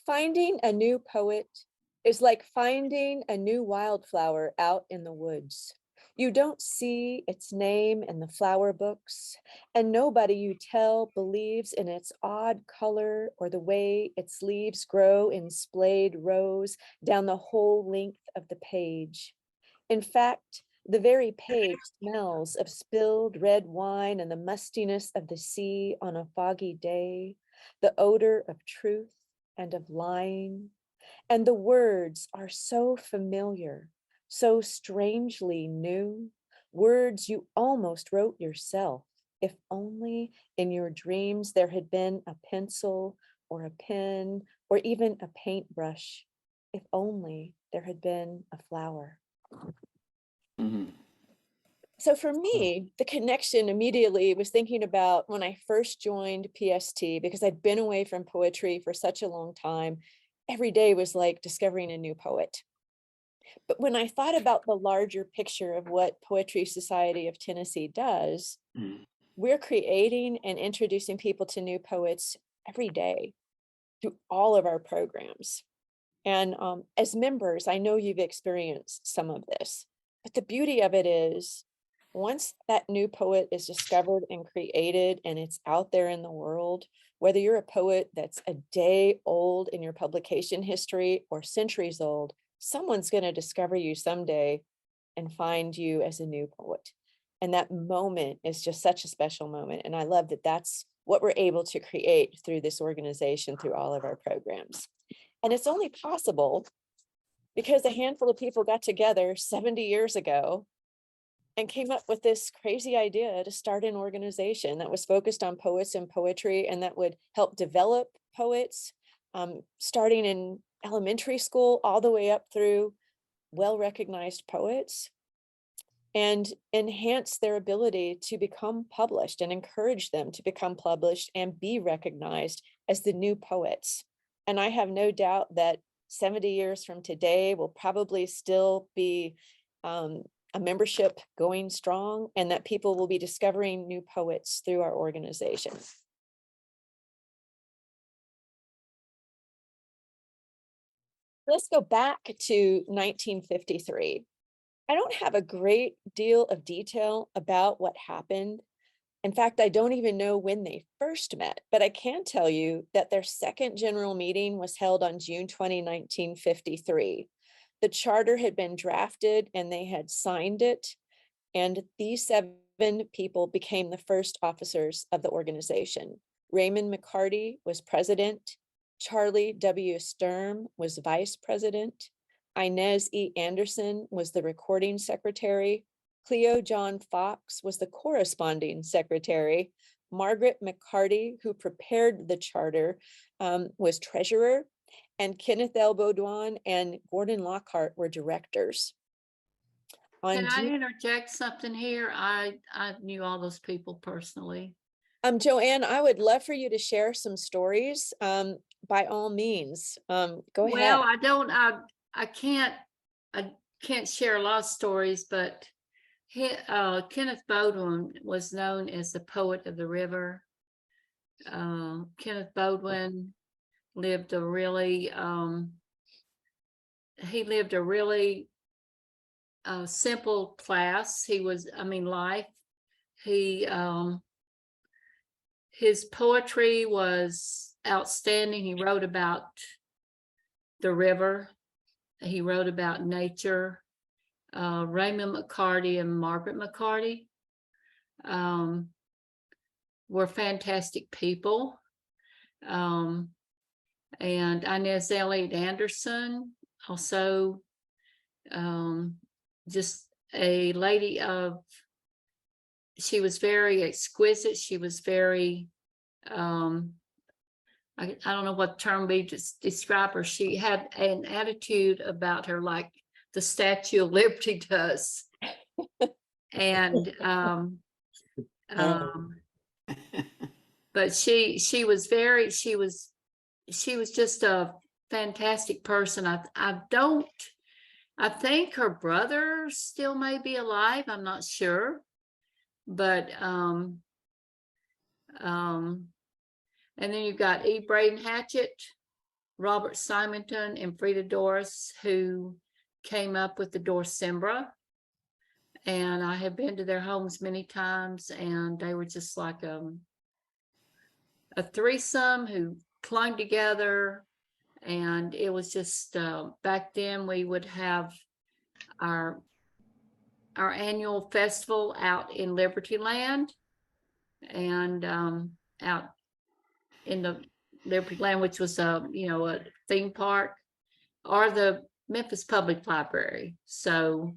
Finding a new poet is like finding a new wildflower out in the woods. You don't see its name in the flower books, and nobody you tell believes in its odd color or the way its leaves grow in splayed rows down the whole length of the page. In fact, the very page smells of spilled red wine and the mustiness of the sea on a foggy day, the odor of truth and of lying. And the words are so familiar, so strangely new, words you almost wrote yourself, if only in your dreams there had been a pencil or a pen or even a paintbrush, if only there had been a flower. Mhm. So for me, the connection immediately was thinking about when I first joined PST, because I'd been away from poetry for such a long time. Every day was like discovering a new poet. But when I thought about the larger picture of what Poetry Society of Tennessee does, Mm. we're creating and introducing people to new poets every day through all of our programs. And as members, I know you've experienced some of this, but the beauty of it is once that new poet is discovered and created and it's out there in the world, whether you're a poet that's a day old in your publication history or centuries old, someone's going to discover you someday and find you as a new poet. And that moment is just such a special moment. And I love that that's what we're able to create through this organization, through all of our programs. And it's only possible because a handful of people got together 70 years ago and came up with this crazy idea to start an organization that was focused on poets and poetry and that would help develop poets, starting in elementary school all the way up through well-recognized poets, and enhance their ability to become published and encourage them to become published and be recognized as the new poets. And I have no doubt that 70 years from today will probably still be a membership going strong, and that people will be discovering new poets through our organization. Let's go back to 1953. I don't have a great deal of detail about what happened. In fact, I don't even know when they first met, but I can tell you that their second general meeting was held on June 20, 1953. The charter had been drafted and they had signed it, and these 7 people became the first officers of the organization. Raymond McCarty was president. Charlie W. Sturm was vice president. Inez E. Anderson was the recording secretary. Cleo John Fox was the corresponding secretary. Margaret McCarty, who prepared the charter, was treasurer. And Kenneth L. Baudouin and Gordon Lockhart were directors. Can I interject something here? I knew all those people personally. Joanne, I would love for you to share some stories. By all means, go ahead. Well, I can't share a lot of stories, but Kenneth Baudouin was known as the poet of the river. Kenneth Baudouin lived a really simple class. Life. His poetry was outstanding. He wrote about the river. He wrote about nature. Raymond McCarty and Margaret McCarty were fantastic people. And Inez Elliott Anderson, also just a lady she was very exquisite. She was very, I don't know what term we just describe her. She had an attitude about her like the Statue of Liberty does. And but she was just a fantastic person. I think her brother still may be alive. I'm not sure. But and then you've got E. Braden Hatchett, Robert Simonton and Frida Doris, who came up with the Dorsimbra. And I have been to their homes many times, and they were just like a threesome who clung together. And it was just back then we would have our annual festival out in Liberty Land, and out in the Liberty Land, which was a theme park, or the Memphis Public Library. So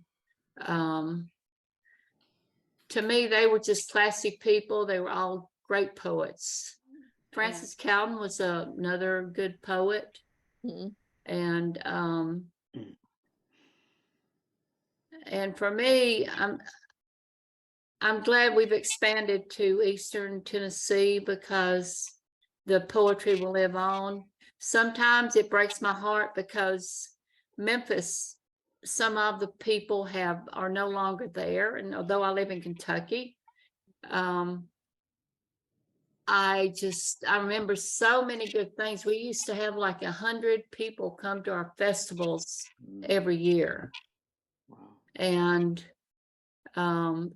to me, they were just classy people. They were all great poets. Francis Cowden was another good poet. Mhm. And for me, I'm glad we've expanded to Eastern Tennessee, because the poetry will live on. Sometimes it breaks my heart because Memphis, some of the people are no longer there. And although I live in Kentucky, I remember so many good things. We used to have like 100 people come to our festivals every year. Wow. And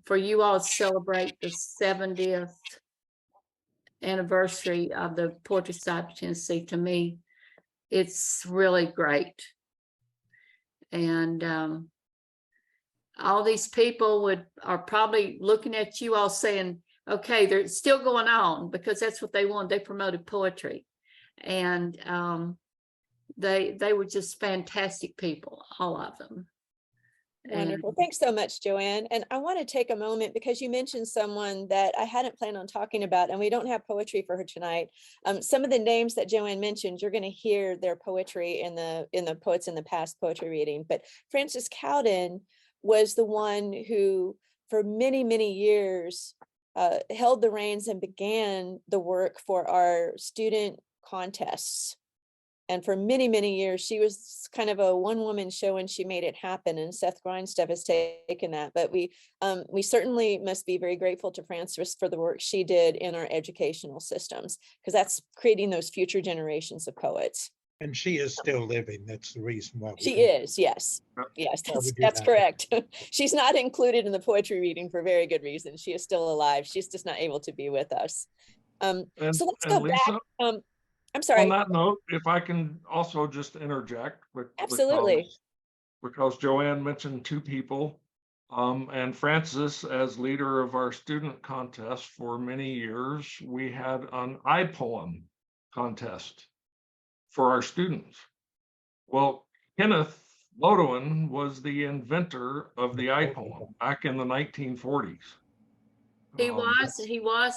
for you all to celebrate the 70th anniversary of the Poetry Society of Tennessee, to me, it's really great. And all these people are probably looking at you all saying, okay, they're still going on, because that's what they want. They promoted poetry. And they were just fantastic people, all of them. Wonderful. Thanks so much, Joanne. And I want to take a moment, because you mentioned someone that I hadn't planned on talking about, and we don't have poetry for her tonight. Some of the names that Joanne mentioned, you're going to hear their poetry in the Poets in the Past poetry reading. But Francis Cowden was the one who, for many, many years, held the reins and began the work for our student contests. And for many, many years, she was kind of a one-woman show, and she made it happen. And Seth Grindstep has taken that. But we certainly must be very grateful to Frances for the work she did in our educational systems, because that's creating those future generations of poets. And she is still living. That's the reason why. She is, yes. Yes, that's correct. She's not included in the poetry reading for very good reason. She is still alive. She's just not able to be with us. So let's go Lisa, back. I'm sorry. on that note, if I can also just interject. Absolutely. Because Joanne mentioned two people, and Francis, as leader of our student contest for many years, we had an I poem contest for our students. Well, Kenneth Lodowan was the inventor of the I poem back in the 1940s. He was,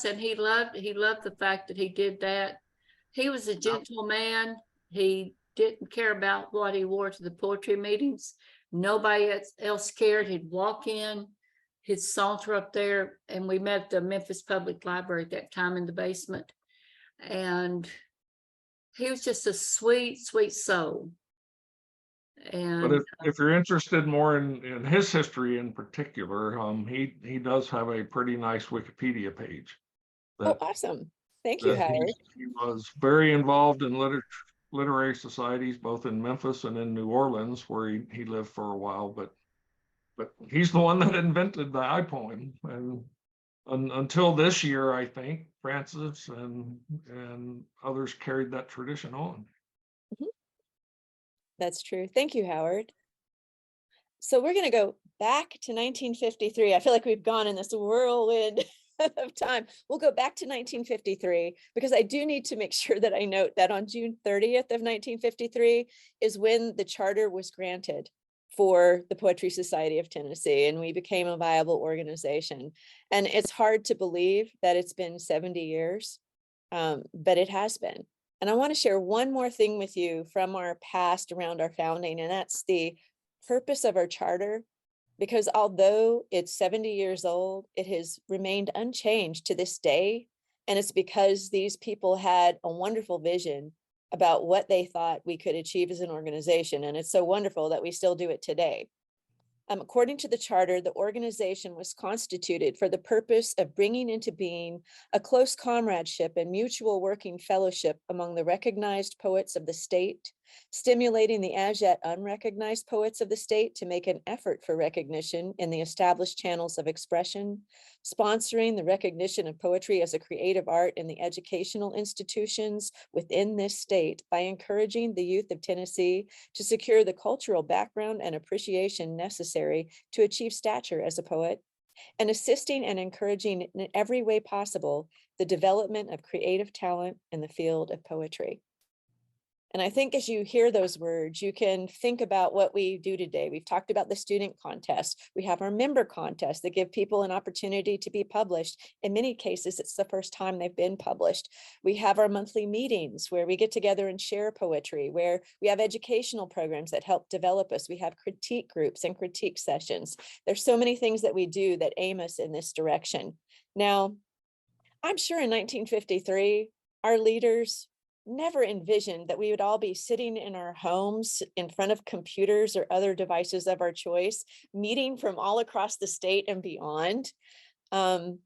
and he loved the fact that he did that. He was a gentleman. He didn't care about what he wore to the poetry meetings. Nobody else cared. He'd walk in, he'd saunter up there, and we met at the Memphis Public Library at that time in the basement. And he was just a sweet, sweet soul. And but if you're interested more in his history in particular, he does have a pretty nice Wikipedia page. Oh, awesome. Thank you, Howard. He was very involved in literary societies, both in Memphis and in New Orleans, where he lived for a while. But he's the one that invented the I poem, and until this year, I think Francis and others carried that tradition on. That's true. Thank you, Howard. So we're going to go back to 1953. I feel like we've gone in this whirlwind of time. We'll go back to 1953, because I do need to make sure that I note that on June 30th of 1953 is when the charter was granted for the Poetry Society of Tennessee, and we became a viable organization. And it's hard to believe that it's been 70 years, but it has been. And I want to share one more thing with you from our past around our founding, and that's the purpose of our charter. Because although it's 70 years old, it has remained unchanged to this day. And it's because these people had a wonderful vision about what they thought we could achieve as an organization. And it's so wonderful that we still do it today. According to the charter, the organization was constituted for the purpose of bringing into being a close comradeship and mutual working fellowship among the recognized poets of the state, stimulating the as yet unrecognized poets of the state to make an effort for recognition in the established channels of expression, sponsoring the recognition of poetry as a creative art in the educational institutions within this state by encouraging the youth of Tennessee to secure the cultural background and appreciation necessary to achieve stature as a poet, and assisting and encouraging in every way possible the development of creative talent in the field of poetry. And I think as you hear those words, you can think about what we do today. We've talked about the student contest. We have our member contests that give people an opportunity to be published. In many cases, it's the first time they've been published. We have our monthly meetings where we get together and share poetry, where we have educational programs that help develop us. We have critique groups and critique sessions. There's so many things that we do that aim us in this direction. Now, I'm sure in 1953, our leaders never envisioned that we would all be sitting in our homes in front of computers or other devices of our choice, meeting from all across the state and beyond. But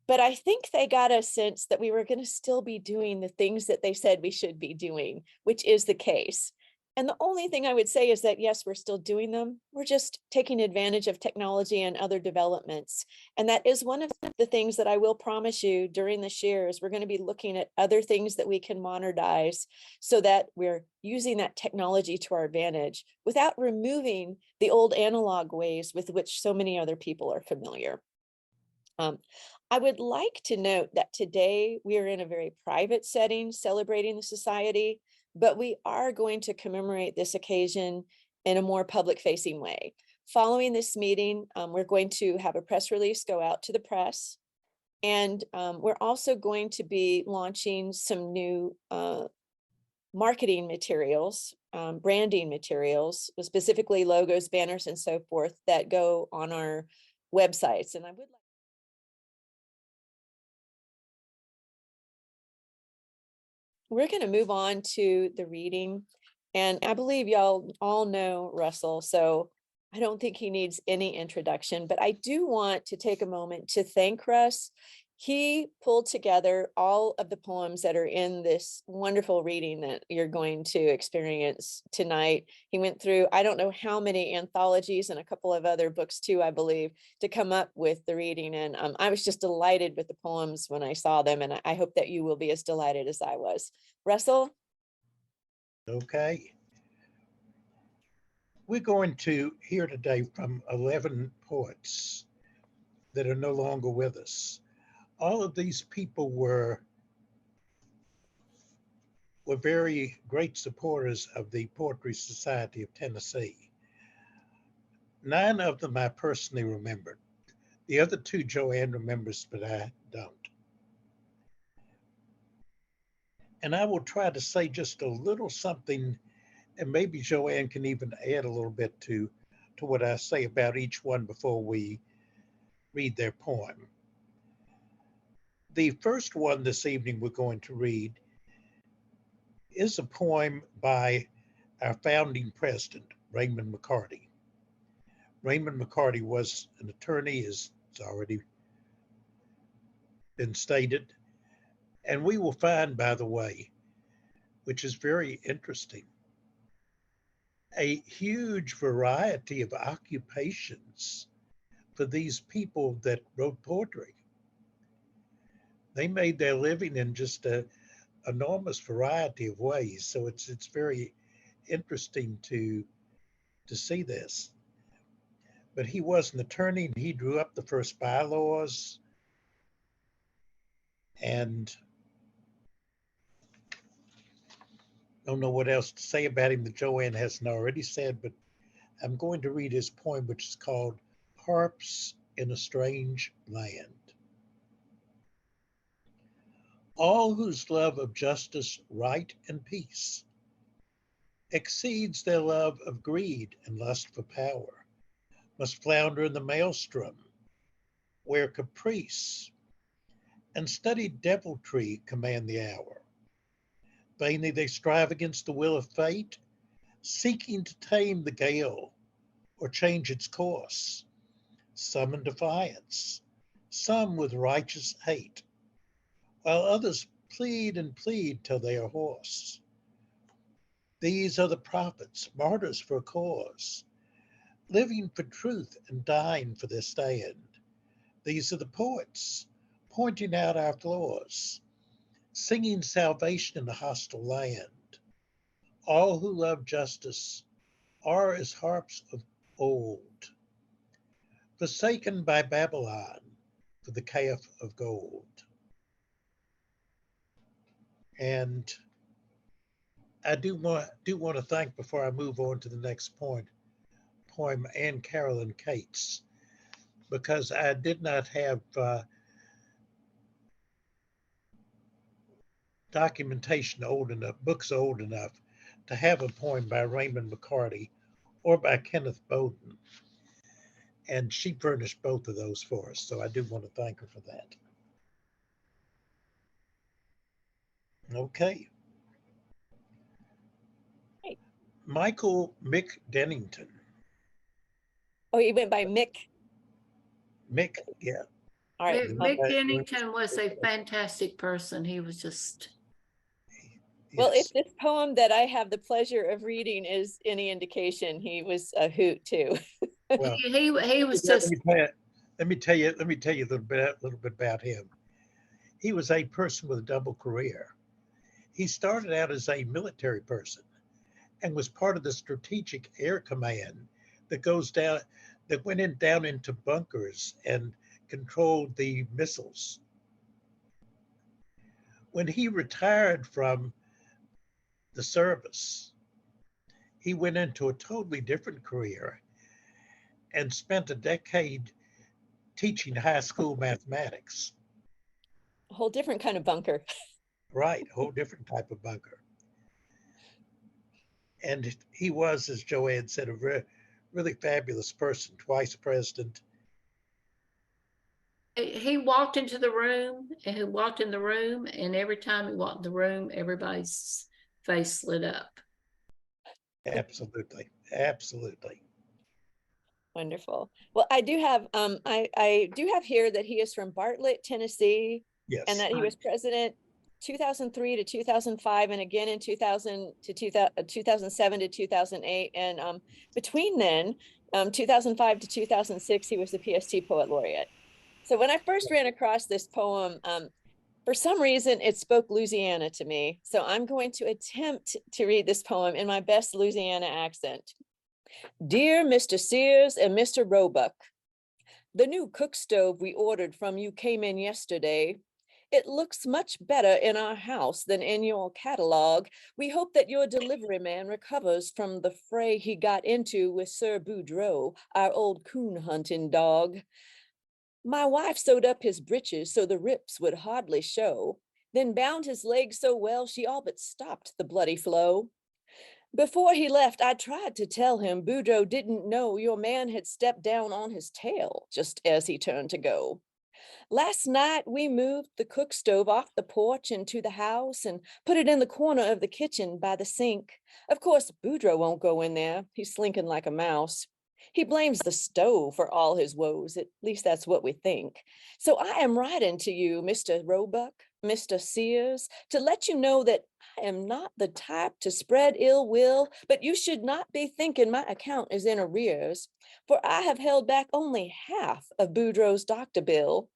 I think they got a sense that we were going to still be doing the things that they said we should be doing, which is the case. And the only thing I would say is that, yes, we're still doing them. We're just taking advantage of technology and other developments. And that is one of the things that I will promise you during this year is we're going to be looking at other things that we can modernize so that we're using that technology to our advantage without removing the old analog ways with which so many other people are familiar. I would like to note that today we are in a very private setting celebrating the society, but we are going to commemorate this occasion in a more public facing way. Following this meeting, we're going to have a press release go out to the press. And we're also going to be launching some new marketing materials, branding materials, specifically logos, banners, and so forth that go on our websites. And I would like we're going to move on to the reading. And I believe y'all all know Russell, so I don't think he needs any introduction, but I do want to take a moment to thank Russ. He pulled together all of the poems that are in this wonderful reading that you're going to experience tonight. He went through, I don't know how many anthologies and a couple of other books too, I believe, to come up with the reading. And I was just delighted with the poems when I saw them. And I hope that you will be as delighted as I was. Russell? Okay. We're going to hear today from 11 poets that are no longer with us. All of these people were very great supporters of the Poetry Society of Tennessee. 9 of them I personally remembered. The other 2 Joanne remembers, but I don't. And I will try to say just a little something, and maybe Joanne can even add a little bit to what I say about each one before we read their poem. The first one this evening we're going to read is a poem by our founding president, Raymond McCarty. Raymond McCarty was an attorney, as it's already been stated. And we will find, by the way, which is very interesting, a huge variety of occupations for these people that wrote poetry. They made their living in just an enormous variety of ways. So it's very interesting to see this. But he was an attorney and he drew up the first bylaws. And I don't know what else to say about him that Joanne hasn't already said, but I'm going to read his poem, which is called Harps in a Strange Land. All whose love of justice, right, and peace exceeds their love of greed and lust for power must flounder in the maelstrom where caprice and studied deviltry command the hour. Vainly they strive against the will of fate, seeking to tame the gale or change its course, some in defiance, some with righteous hate, while others plead and plead till they are hoarse. These are the prophets, martyrs for a cause, living for truth and dying for their stand. These are the poets, pointing out our flaws, singing salvation in a hostile land. All who love justice are as harps of old, forsaken by Babylon for the calf of gold. And I do want to thank, before I move on to the next poem, Anne Carolyn Cates, because I did not have documentation old enough, books old enough to have a poem by Raymond McCarty or by Kenneth Bowden. And she furnished both of those for us. So I do want to thank her for that. Okay. Great. Michael Mick Dennington. Oh, he went by Mick. Mick, yeah. All right. Mick Dennington was a fantastic person. He was just, Well, Yes. if this poem that I have the pleasure of reading is any indication, he was a hoot too. Well, he was just, let me tell you a little bit about him. He was a person with a double career. He started out as a military person and was part of the Strategic Air Command that went down into bunkers and controlled the missiles. When he retired from the service, he went into a totally different career and spent a decade teaching high school mathematics. A whole different kind of bunker. Right, a whole different type of bunker. And he was, as Joanne said, a really fabulous person, twice president. he walked into the room and he walked in the room, and every time he walked in the room, everybody's face lit up. Absolutely, absolutely. Wonderful. Well, I do have I do have here that he is from Bartlett, Tennessee, Yes. and that he was president 2003 to 2005, and again in 2000 to 2007 to 2008, and between then 2005 to 2006 he was the PST Poet Laureate. So when I first ran across this poem, for some reason it spoke Louisiana to me. So I'm going to attempt to read this poem in my best Louisiana accent. Dear Mr. Sears and Mr. Roebuck, the new cook stove we ordered from you came in yesterday. It looks much better in our house than in your catalog. We hope that your delivery man recovers from the fray he got into with Sir Boudreau, our old coon hunting dog. My wife sewed up his breeches so the rips would hardly show, then bound his legs so well she all but stopped the bloody flow. Before he left, I tried to tell him Boudreau didn't know your man had stepped down on his tail just as he turned to go. Last night, we moved the cook stove off the porch into the house and put it in the corner of the kitchen by the sink. Of course, Boudreau won't go in there. He's slinking like a mouse. He blames the stove for all his woes. At least that's what we think. So I am writing to you, Mr. Roebuck, Mr. Sears, to let you know that I am not the type to spread ill will, but you should not be thinking my account is in arrears, for I have held back only half of Boudreau's doctor bill.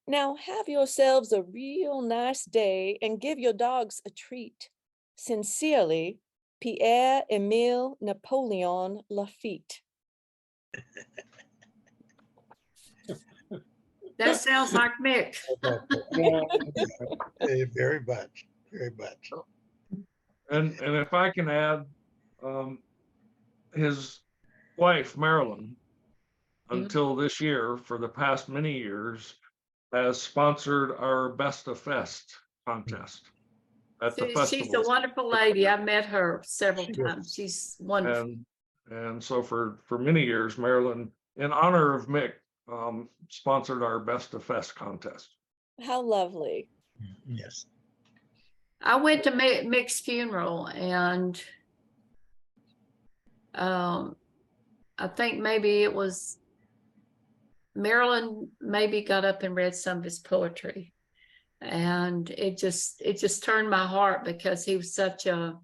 Now have yourselves a real nice day and give your dogs a treat. Sincerely, Pierre Emile Napoleon Lafitte. That sounds like Mick. Very much, very much. And if I can add, his wife, Marilyn, until this year, for the past many years, has sponsored our Best of Fest contest at the festival. She's a wonderful lady. I've met her several times. She's wonderful. And so for many years, Marilyn, in honor of Mick, sponsored our Best of Fest contest. How lovely. Yes. I went to Mick's funeral, and I think maybe it was Marilyn maybe got up and read some of his poetry. And it just turned my heart because he was such a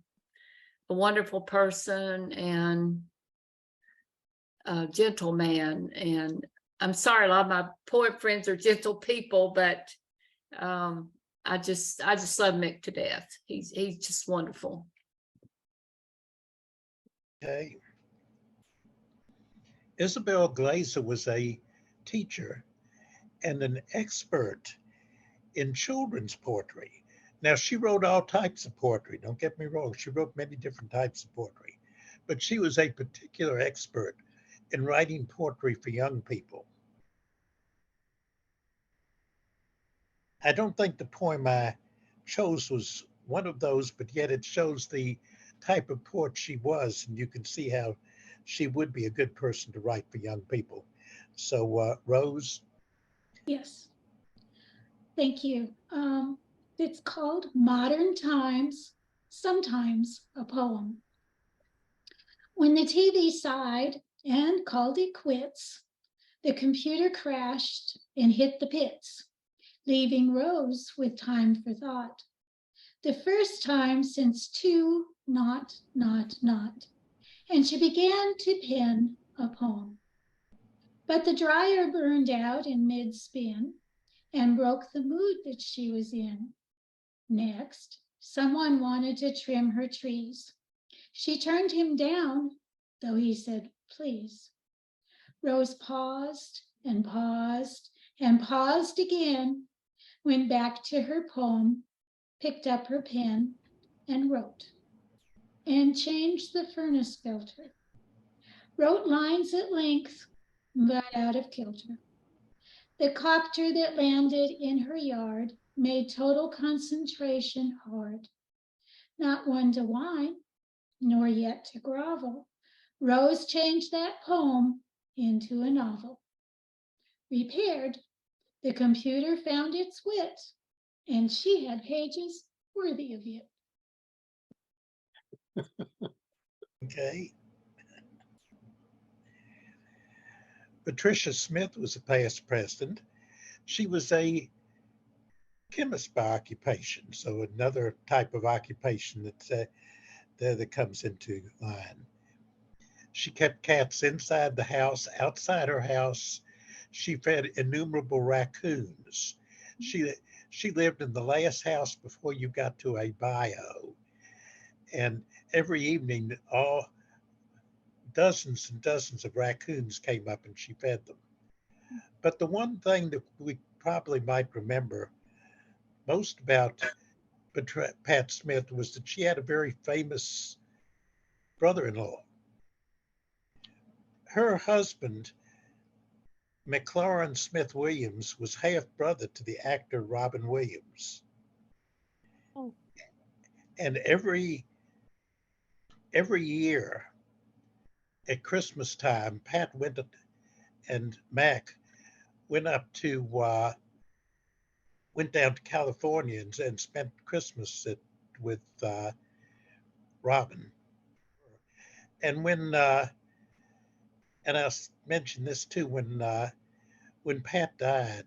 wonderful person and a gentleman. And I'm sorry, a lot of my poet friends are gentle people, but I just love Mick to death. He's just wonderful. Okay. Isabel Glazer was a teacher and an expert in children's poetry. Now, she wrote all types of poetry, don't get me wrong. She wrote many different types of poetry, but she was a particular expert in writing poetry for young people. I don't think the poem I chose was one of those, but yet it shows the type of poet she was, and you can see how she would be a good person to write for young people. So, Rose? Yes, thank you. It's called Modern Times, Sometimes a Poem. When the TV sighed and called it quits, the computer crashed and hit the pits, leaving Rose with time for thought. The first time since two, not, and she began to pen a poem. But the dryer burned out in mid-spin and broke the mood that she was in. Next, someone wanted to trim her trees. She turned him down, though he said, please. Rose paused and paused and paused again, went back to her poem, picked up her pen and wrote, and changed the furnace filter. Wrote lines at length, but out of kilter. The copter that landed in her yard made total concentration hard. Not one to whine, nor yet to grovel. Rose changed that poem into a novel. Repaired, the computer found its wit, and she had pages worthy of it. Okay. Patricia Smith was a past president. She was a chemist by occupation, so another type of occupation that comes into line. She kept cats inside the house, outside her house. She fed innumerable raccoons. She lived in the last house before you got to a bio. And every evening, all dozens and dozens of raccoons came up and she fed them. But the one thing that we probably might remember most about Pat Smith was that she had a very famous brother-in-law. Her husband, McLaurin Smith Williams, was half brother to the actor Robin Williams. Oh. And every year at Christmas time, Pat and Mac went down to California and spent Christmas with Robin. And and I'll mention this too, when Pat died,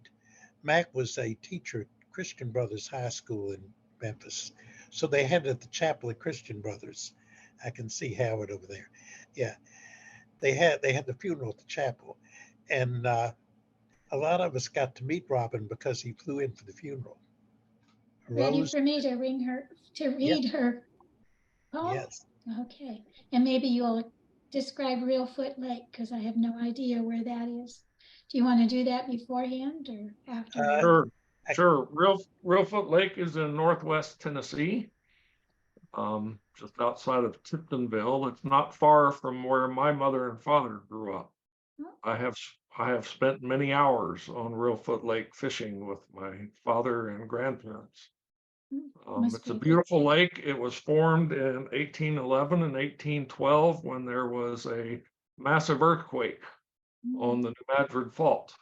Mac was a teacher at Christian Brothers High School in Memphis. So they had it at the chapel at Christian Brothers. I can see Howard over there. Yeah. They had the funeral at the chapel. And a lot of us got to meet Robin because he flew in for the funeral. Ready Rose? for me to read her poem? Yes. Okay, and maybe you'll describe Reelfoot Lake because I have no idea where that is. Do you want to do that beforehand or after? Sure, sure. Reelfoot Lake is in northwest Tennessee, just outside of Tiptonville. It's not far from where my mother and father grew up. Oh. I have spent many hours on Reelfoot Lake fishing with my father and grandparents. It's a beautiful lake. It was formed in 1811 and 1812 when there was a massive earthquake on the New Madrid Fault.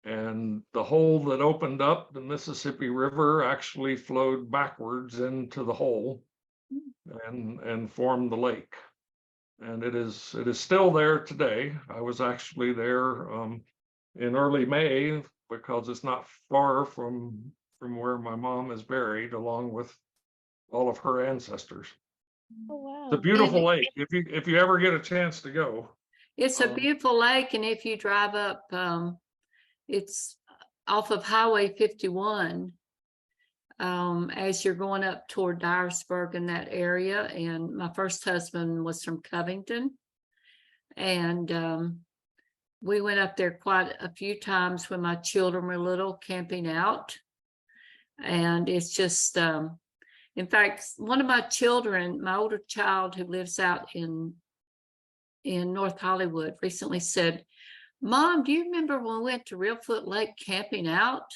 And the hole that opened up, the Mississippi River actually flowed backwards into the hole and formed the lake. and it is still there today. I was actually there in early May because it's not far from where my mom is buried, along with all of her ancestors. Oh, It's a wow. beautiful lake. If you ever get a chance to go. It's a beautiful lake, and if you drive up, it's off of Highway 51, as you're going up toward Dyersburg in that area. And my first husband was from Covington, and we went up there quite a few times when my children were little, camping out. And it's just, in fact, one of my children, my older child who lives out in North Hollywood, recently said, "Mom, do you remember when we went to Reelfoot Lake camping out?"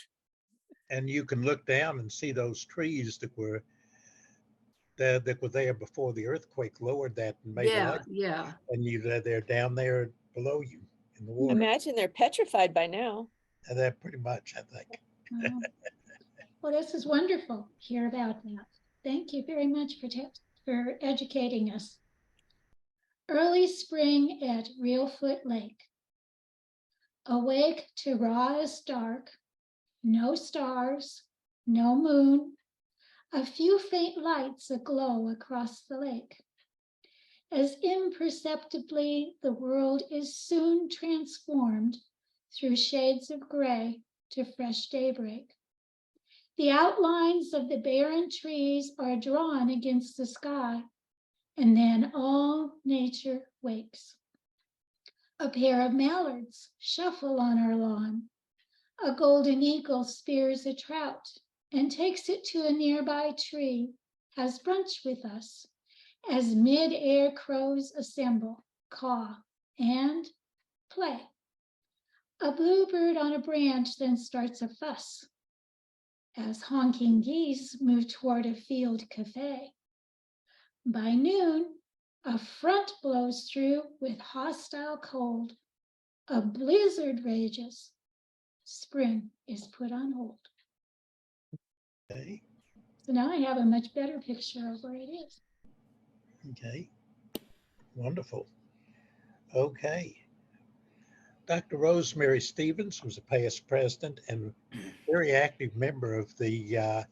And you can look down and see those trees that were there before the earthquake lowered that and made a Yeah, lake. yeah. And they're down there below you in the water. Imagine they're petrified by now. And they're pretty much, I think. Wow. Well, this is wonderful to hear about that. Thank you very much for educating us. Early spring at Reelfoot Lake. Awake to rawest dark, no stars, no moon, a few faint lights aglow across the lake. As imperceptibly the world is soon transformed through shades of gray to fresh daybreak. The outlines of the barren trees are drawn against the sky, and then all nature wakes. A pair of mallards shuffle on our lawn. A golden eagle spears a trout and takes it to a nearby tree, has brunch with us, as mid-air crows assemble, caw, and play. A bluebird on a branch then starts a fuss, as honking geese move toward a field cafe. By noon, a front blows through with hostile cold. A blizzard rages. Spring is put on hold. Okay. So now I have a much better picture of where it is. Okay. Wonderful. Okay. Dr. Rosemary Stevens was a past president and very active member of the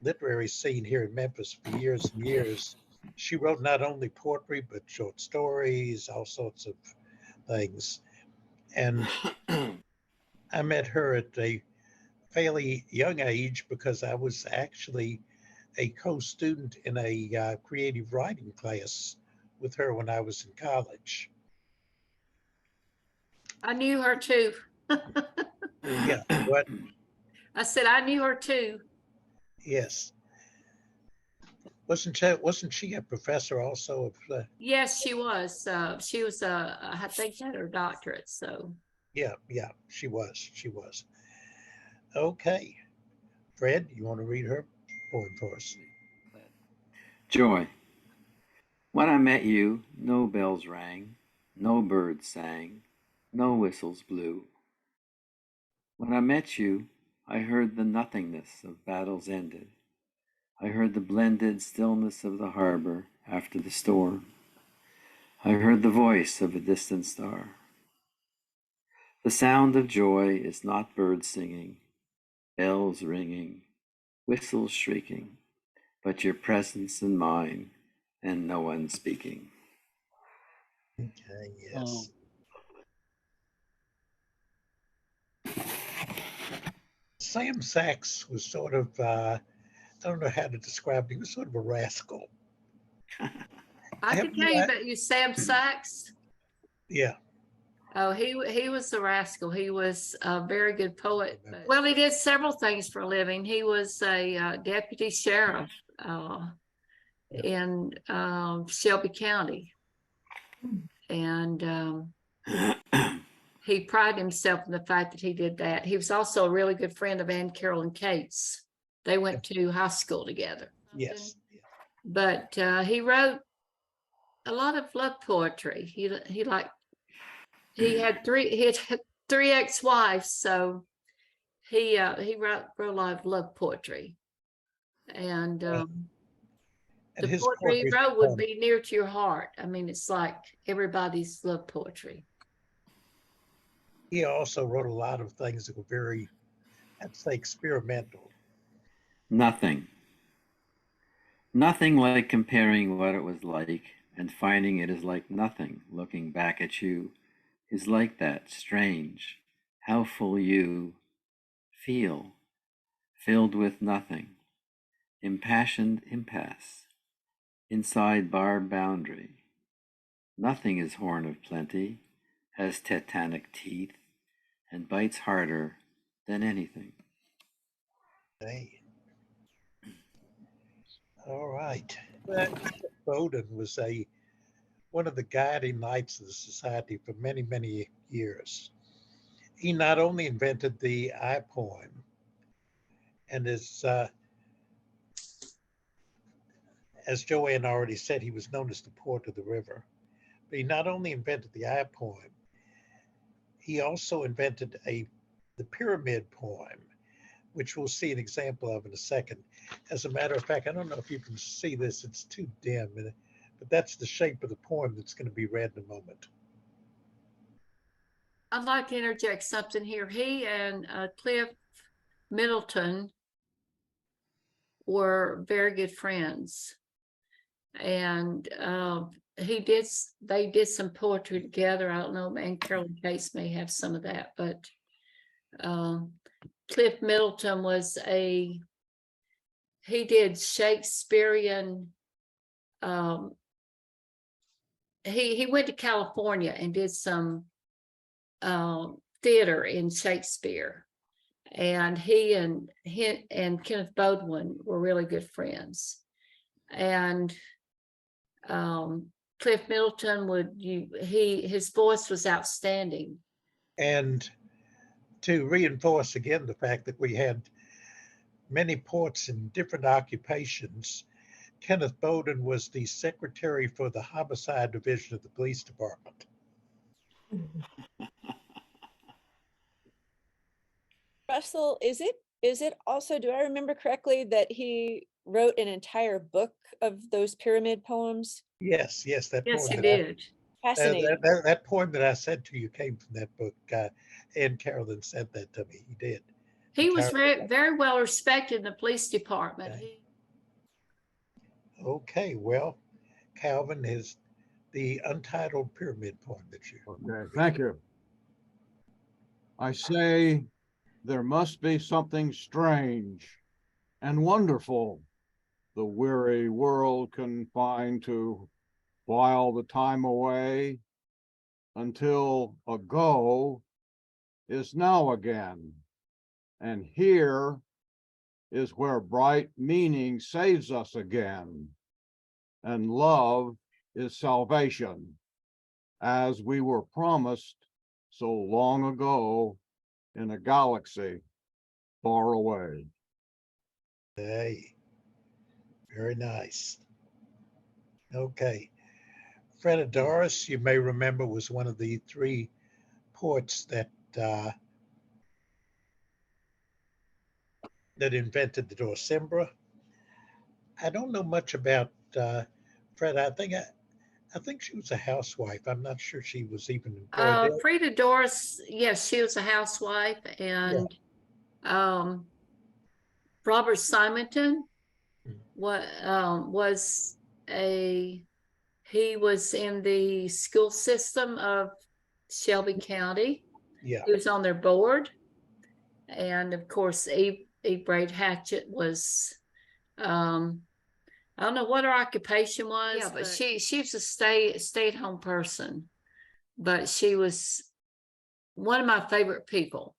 literary scene here in Memphis for years and years. She wrote not only poetry, but short stories, all sorts of things. And I met her at a fairly young age because I was actually a co-student in a creative writing class with her when I was in college. I knew her too. Yeah, what? I said I knew her too. Yes. Wasn't she a professor also of? Yes, she was. She was I think had her doctorate. So Yeah, she was. Okay, Fred, you want to read her poem for us? Joy. When I met you, no bells rang, no birds sang, no whistles blew. When I met you, I heard the nothingness of battles ended. I heard the blended stillness of the harbor after the storm. I heard the voice of a distant star. The sound of joy is not birds singing, bells ringing, whistles shrieking, but your presence in mine and no one speaking. Okay, yes. Sam Sachs was sort of, I don't know how to describe him. He was sort of a rascal. I can tell you about you, Sam Sachs. Yeah. Oh, he was a rascal. He was a very good poet. Well, he did several things for a living. He was a deputy sheriff in Shelby County, and he prided himself in the fact that he did that. He was also a really good friend of Ann Carolyn Cates. They went to high school together. Yes. But he wrote a lot of love poetry. He had three ex-wives, so he wrote a lot of love poetry. And And the his poetry he poetry wrote would be near to your heart. I mean, it's like everybody's love poetry. he also wrote a lot of things that were very, I'd say, experimental. Nothing. Nothing like comparing what it was like and finding it is like nothing. Looking back at you is like that. Strange. How full you feel. Filled with nothing. Impassioned impasse. Inside bar boundary. Nothing is horn of plenty, has titanic teeth, and bites harder than anything. Hey. All right. Bowden was one of the guiding lights of the society for many, many years. He not only invented the I poem, and as Joanne already said, he was known as the poet of the river. But he not only invented the I poem, he also invented the pyramid poem, which we'll see an example of in a second. As a matter of fact, I don't know if you can see this, it's too dim, but that's the shape of the poem that's going to be read in a moment. I'd like to interject something here. He and Cliff Middleton were very good friends, and they did some poetry together. I don't know, and Carolyn Case may have some of that, but Cliff Middleton he did Shakespearean. He went to California and did some theater in Shakespeare, and he and Kenneth Bowden were really good friends. And Cliff Middleton his voice was outstanding. And to reinforce again the fact that we had many poets in different occupations, Kenneth Bowden was the secretary for the homicide division of the police department. Russell, is it also, do I remember correctly that he wrote an entire book of those pyramid poems? Yes, that Yes, poem he did. Fascinating. that poem that I said to you came from that book. And Carolyn sent that to me. He did. He was Entirely. very well respected in the police department. Okay, well, Calvin is the untitled pyramid poem that you. Okay, thank you. I say there must be something strange and wonderful the weary world can find to while the time away until ago is now again. And here is where bright meaning saves us again. And love is salvation, as we were promised so long ago in a galaxy far away. Hey, very nice. Okay. Fred Doris, you may remember, was one of the three poets that invented the Dorsimbra. I don't know much about Fred. I think she was a housewife. I'm not sure she was even employed there. Frida Doris, yes, she was a housewife, and Robert Simonton was he was in the school system of Shelby County. Yeah. He was on their board, and of course, Eve Braid Hatchett was. I don't know what her occupation was. Yeah, but she was a stay-at-home person, but she was one of my favorite people.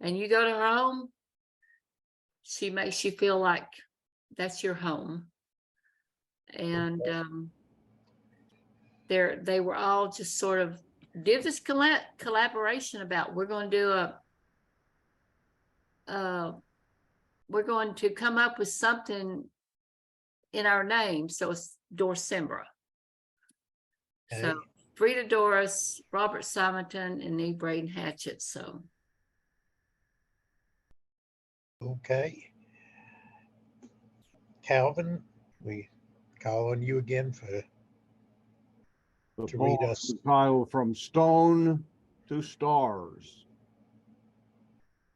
And you go to her home, she makes you feel like that's your home. And they were all just sort of did this collaboration about we're going to come up with something in our name, so it's Dorsimbra. Okay. So Frida Doris, Robert Simonton, and Eve Braden Hatchett. So okay. Calvin, we call on you again The to read poem us. is titled From Stone to Stars.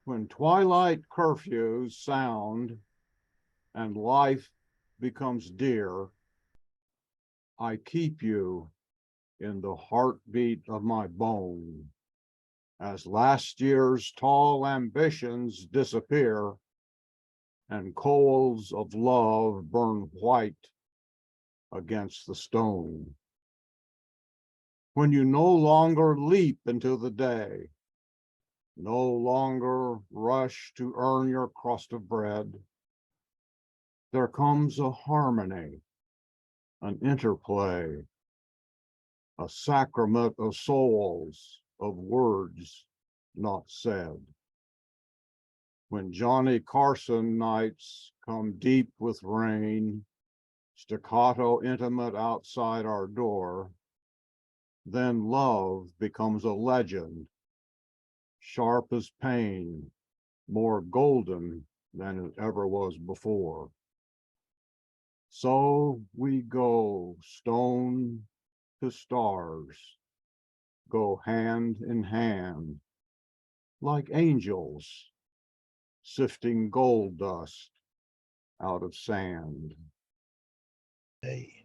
When twilight curfews sound and life becomes dear, I keep you in the heartbeat of my bone. As last year's tall ambitions disappear and coals of love burn white against the stone. When you no longer leap into the day, no longer rush to earn your crust of bread, there comes a harmony, an interplay, a sacrament of souls, of words not said. When Johnny Carson nights come deep with rain, staccato intimate outside our door, then love becomes a legend, sharp as pain, more golden than it ever was before. So we go stone to stars, go hand in hand, like angels sifting gold dust out of sand. Hey.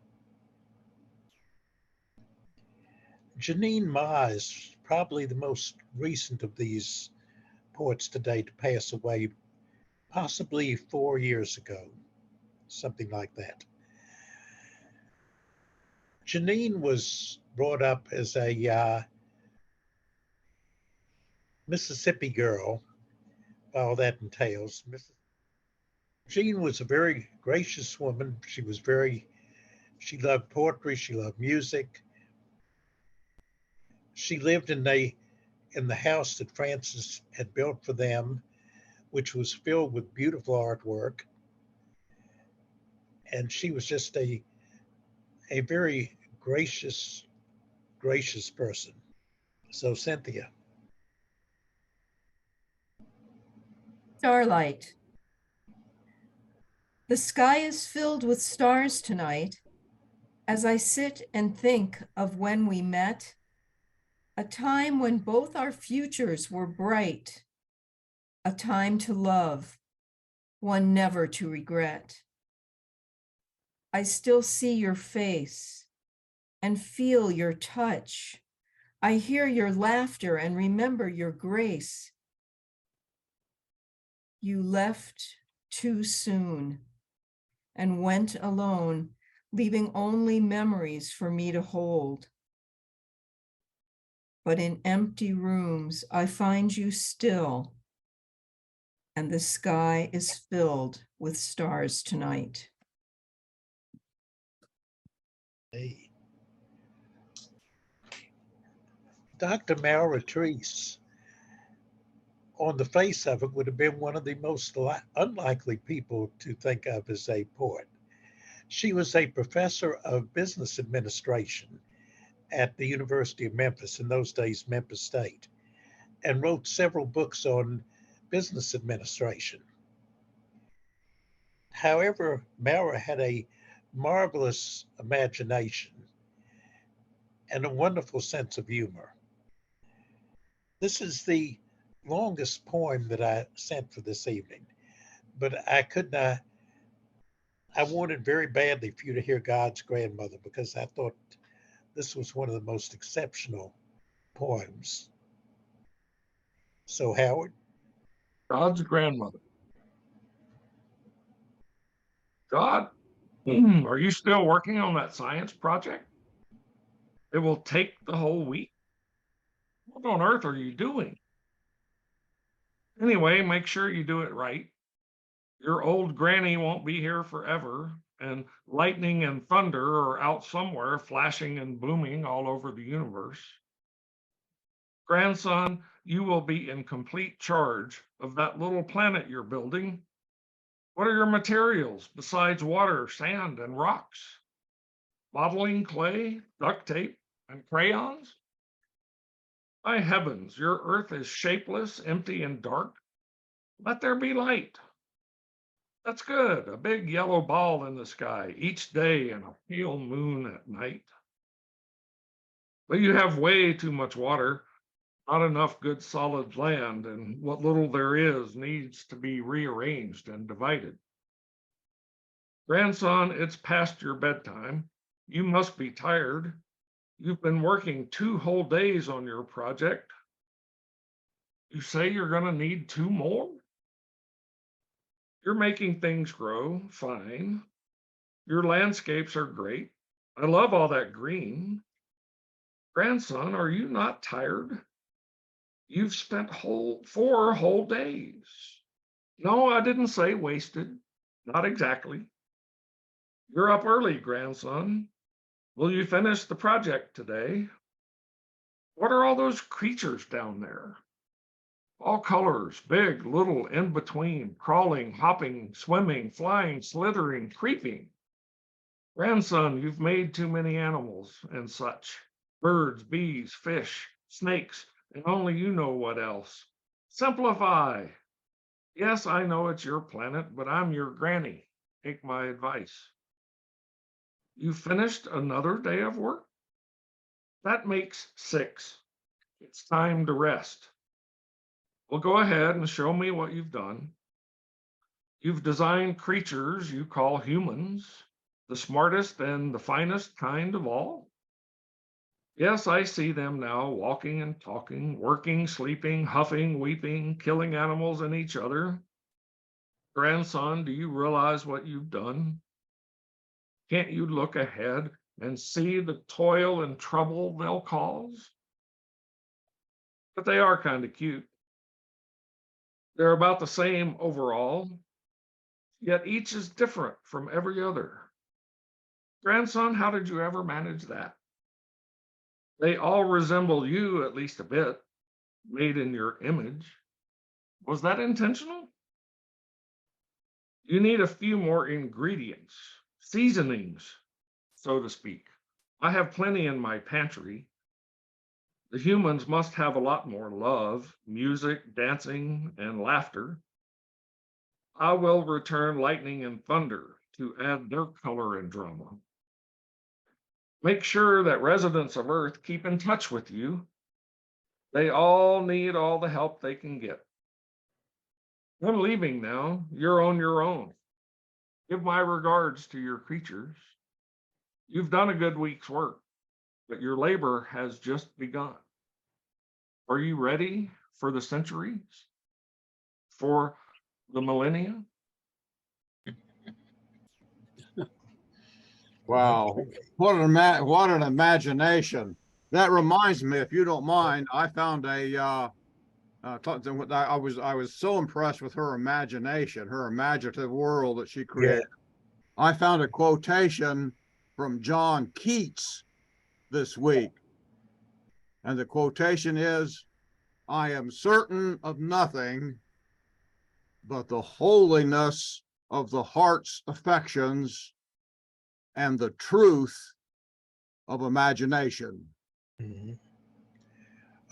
Janine Ma is probably the most recent of these poets today to pass away, possibly 4 years ago, something like that. Janine was brought up as a Mississippi girl, all that entails. Jean was a very gracious woman. She loved poetry, she loved music. She lived in the house that Francis had built for them, which was filled with beautiful artwork. And she was just a very gracious person. So, Cynthia. Starlight. The sky is filled with stars tonight. As I sit and think of when we met, a time when both our futures were bright, a time to love, one never to regret. I still see your face and feel your touch. I hear your laughter and remember your grace. You left too soon and went alone, leaving only memories for me to hold. But in empty rooms, I find you still, and the sky is filled with stars tonight. Hey. Dr. Malra Treese, on the face of it, would have been one of the most unlikely people to think of as a poet. She was a professor of business administration at the University of Memphis, in those days, Memphis State, and wrote several books on business administration. However, Malra had a marvelous imagination and a wonderful sense of humor. This is the longest poem that I sent for this evening, but I could not. I wanted very badly for you to hear God's Grandmother because I thought this was one of the most exceptional poems. So, Howard, God's grandmother. God, are you still working on that science project? It will take the whole week. What on earth are you doing? Anyway, make sure you do it right. Your old granny won't be here forever, and lightning and thunder are out somewhere flashing and booming all over the universe. Grandson, you will be in complete charge of that little planet you're building. What are your materials besides water, sand, and rocks? Modeling clay, duct tape, and crayons? My heavens, your earth is shapeless, empty, and dark. Let there be light. That's good. A big yellow ball in the sky each day and a pale moon at night. But you have way too much water, not enough good solid land, and what little there is needs to be rearranged and divided. Grandson, it's past your bedtime. You must be tired. You've been working 2 whole days on your project. You say you're going to need 2 more? You're making things grow fine. Your landscapes are great. I love all that green. Grandson, are you not tired? You've spent 4 whole days. No, I didn't say wasted. Not exactly. You're up early, grandson. Will you finish the project today? What are all those creatures down there? All colors, big, little, in between, crawling, hopping, swimming, flying, slithering, creeping. Grandson, you've made too many animals and such. Birds, bees, fish, snakes, and only you know what else. Simplify. Yes, I know it's your planet, but I'm your granny. Take my advice. You finished another day of work? That makes 6. It's time to rest. Well, go ahead and show me what you've done. You've designed creatures you call humans, the smartest and the finest kind of all. Yes, I see them now, walking and talking, working, sleeping, huffing, weeping, killing animals and each other. Grandson, do you realize what you've done? Can't you look ahead and see the toil and trouble they'll cause? But they are kind of cute. They're about the same overall, yet each is different from every other. Grandson, how did you ever manage that? They all resemble you at least a bit, made in your image. Was that intentional? You need a few more ingredients, seasonings, so to speak. I have plenty in my pantry. The humans must have a lot more love, music, dancing, and laughter. I will return lightning and thunder to add their color and drama. Make sure that residents of Earth keep in touch with you. They all need all the help they can get. I'm leaving now. You're on your own. Give my regards to your creatures. You've done a good week's work, but your labor has just begun. Are you ready for the centuries? For the millennia? Wow, what an imagination. That reminds me, if you don't mind, I found I was so impressed with her imagination, her imaginative world that she Yeah. created. I found a quotation from John Keats this week. And the quotation is, I am certain of nothing but the holiness of the heart's affections and the truth of imagination. Mhm.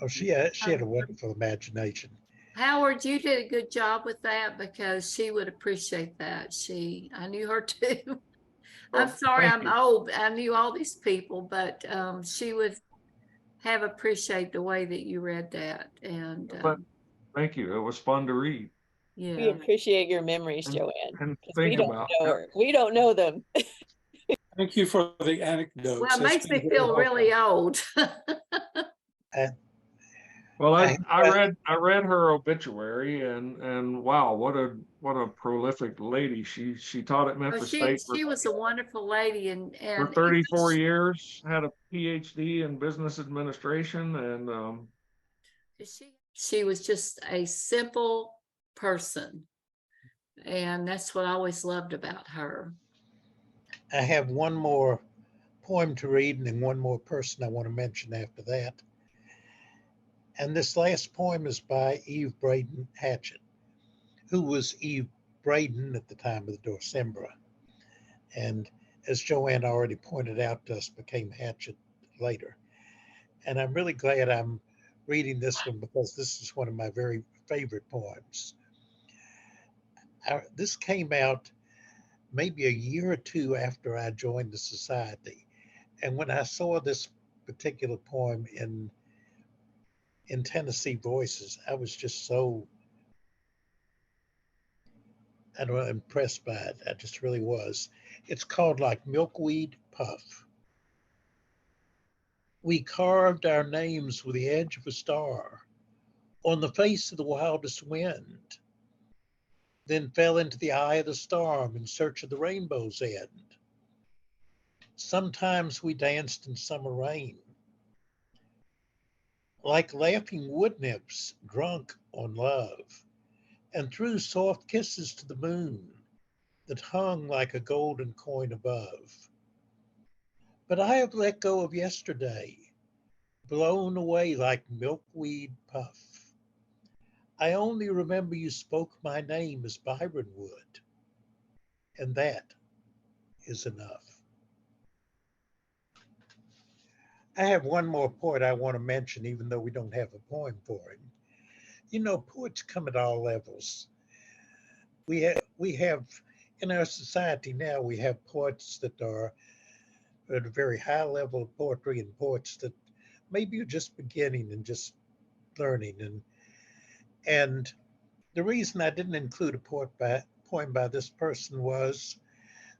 Oh, she had a wonderful imagination. Howard, you did a good job with that because she would appreciate that. I knew her too. I'm Well, sorry, thank I'm you. old. I knew all these people, but she would have appreciated the way that you read that. And But thank you. It was fun to read We yeah, appreciate your memories, and, Joanne, and because we think don't about know that. her. We don't know them. Thank you for the well, anecdotes. it That's makes been me very feel helpful. really old. And Well, I, I read her obituary and wow, what a prolific lady. She taught at Well, Memphis State she was a wonderful lady, and for 34 years, had a PhD in business administration, and she was just a simple person, and that's what I always loved about her. I have one more poem to read and then one more person I want to mention after that. And this last poem is by Eve Braden Hatchett, who was Eve Braden at the time of the Dorsimbra. And as Joanne already pointed out to us, became Hatchett later. And I'm really glad I'm reading this one because this is one of my very favorite poems. this came out maybe a year or two after I joined the society. And when I saw this particular poem in Tennessee Voices, I was just so, I don't know, impressed by it. I just really was. It's called like Milkweed Puff. We carved our names with the edge of a star on the face of the wildest wind, then fell into the eye of the storm in search of the rainbow's end. Sometimes we danced in summer rain, like laughing wood nymphs drunk on love, and threw soft kisses to the moon that hung like a golden coin above. But I have let go of yesterday, blown away like milkweed puff. I only remember you spoke my name as Byron would, and that is enough. I have one more poet I want to mention, even though we don't have a poem for him. You know, poets come at all levels. We have in our society now, we have poets that are at a very high level of poetry and poets that maybe are just beginning and just learning. And the reason I didn't include a poem by this person was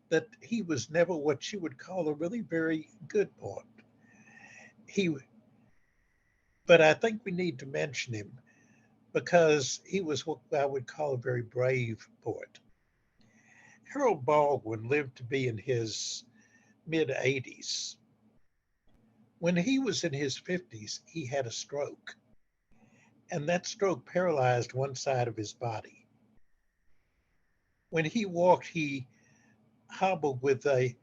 that he was never what you would call a really very good poet. He, but I think we need to mention him because he was what I would call a very brave poet. Harold Baldwin lived to be in his mid 80s. When he was in his 50s, he had a stroke, and that stroke paralyzed one side of his body. When he walked, he hobbled with a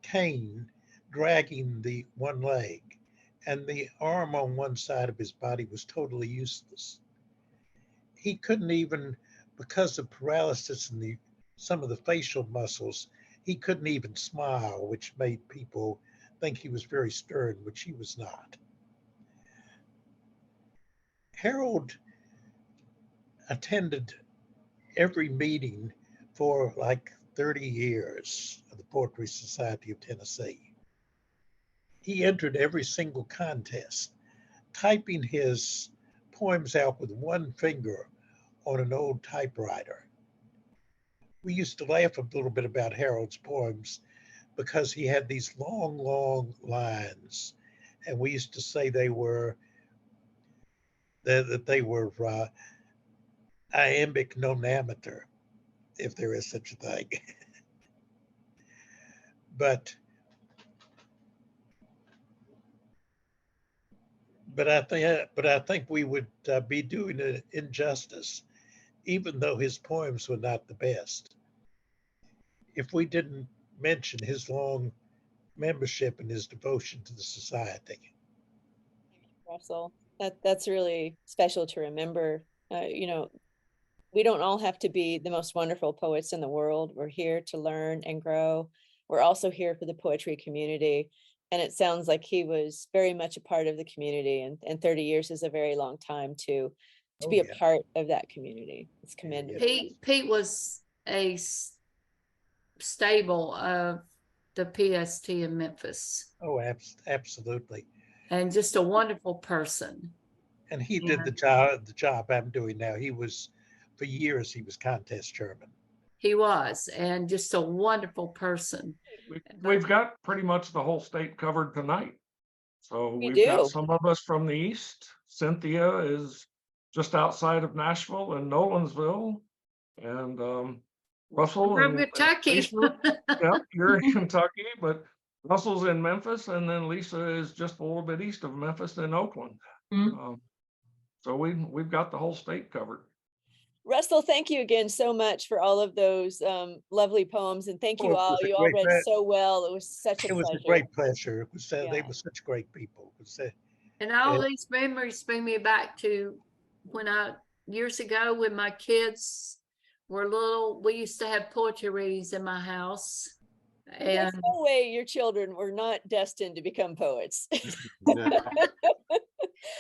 cane, dragging the one leg, and the arm on one side of his body was totally useless. He couldn't even, because of paralysis in some of the facial muscles, he couldn't even smile, which made people think he was very stern, which he was not. Harold attended every meeting for like 30 years of the Poetry Society of Tennessee. He entered every single contest, typing his poems out with one finger on an old typewriter. We used to laugh a little bit about Harold's poems because he had these long, long lines, and we used to say that they were iambic nonameter, if there is such a thing. but but I think we would be doing it injustice, even though his poems were not the best, if we didn't mention his long membership and his devotion to the society. Russell, that's really special to remember. We don't all have to be the most wonderful poets in the world. We're here to learn and grow. We're also here for the poetry community. And it sounds like he was very much a part of the community, and 30 years is a very long time to Oh, be a yeah. part of that community. It's Yeah, commendable. Pete was a stable of the PST in Memphis, Oh, absolutely. and just a wonderful person. And he did Yeah. the job I'm doing now. For years, he was contest chairman. He was, and just a wonderful person. We've got pretty much the whole state covered tonight. So We we've got do. some of us from the east. Cynthia is just outside of Nashville in Nolensville. And Russell From and Kentucky. Lisa, yeah, you're in Kentucky, but Russell's in Memphis, and then Lisa is just a little bit east of Memphis in Oakland. So we've got the whole state covered. Russell, thank you again so much for all of those lovely poems, and thank you Oh, all. You all read so well. It was such a It was a pleasure. great pleasure. It was they Yeah. were such great people. And all these memories bring me back to when years ago when my kids were little, we used to have poetry readings in my house. There's And no way your children were not destined to become poets. Yeah.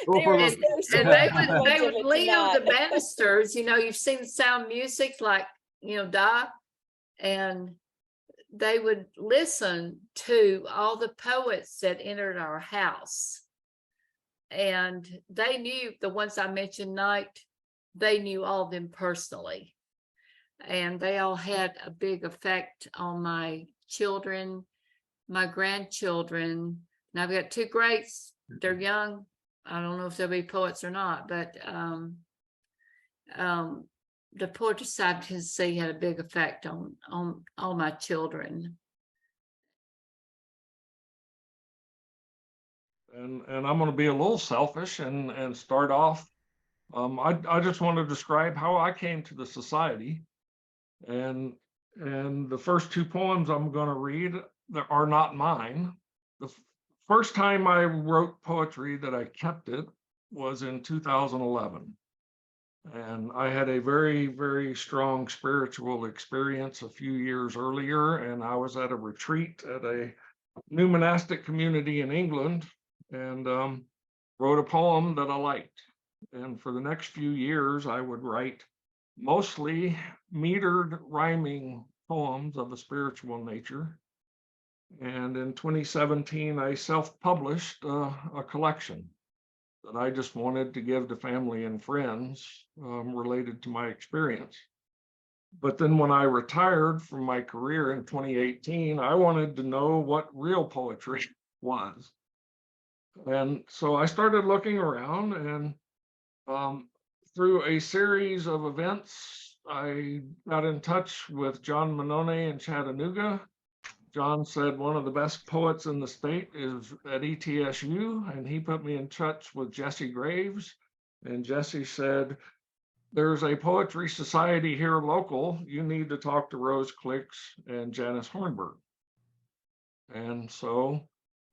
Go They for were and, so and they surrounded would ones they of would it to lead them not. the banisters. You know, you've seen the Sound Music, like, you know, Doc, and they would listen to all the poets that entered our house. And they knew the ones I mentioned tonight, they knew all of them personally. And they all had a big effect on my children, my grandchildren. And I've got two greats. They're young. I don't know if they'll be poets or not, but the Poetry Society of Tennessee had a big effect on all my children. And I'm going to be a little selfish and start off. I just want to describe how I came to the society, and the first two poems I'm going to read that are not mine. The first time I wrote poetry that I kept it was in 2011. And I had a very, very strong spiritual experience a few years earlier, and I was at a retreat at a new monastic community in England, and wrote a poem that I liked. And for the next few years, I would write mostly metered rhyming poems of a spiritual nature. And in 2017, I self-published a collection that I just wanted to give to family and friends related to my experience. But then when I retired from my career in 2018, I wanted to know what real poetry was. And so I started looking around, and through a series of events, I got in touch with John Manone in Chattanooga. John said one of the best poets in the state is at ETSU, and he put me in touch with Jesse Graves. And Jesse said, there's a poetry society here local. You need to talk to Rose Clicks and Janice Hornberg. And so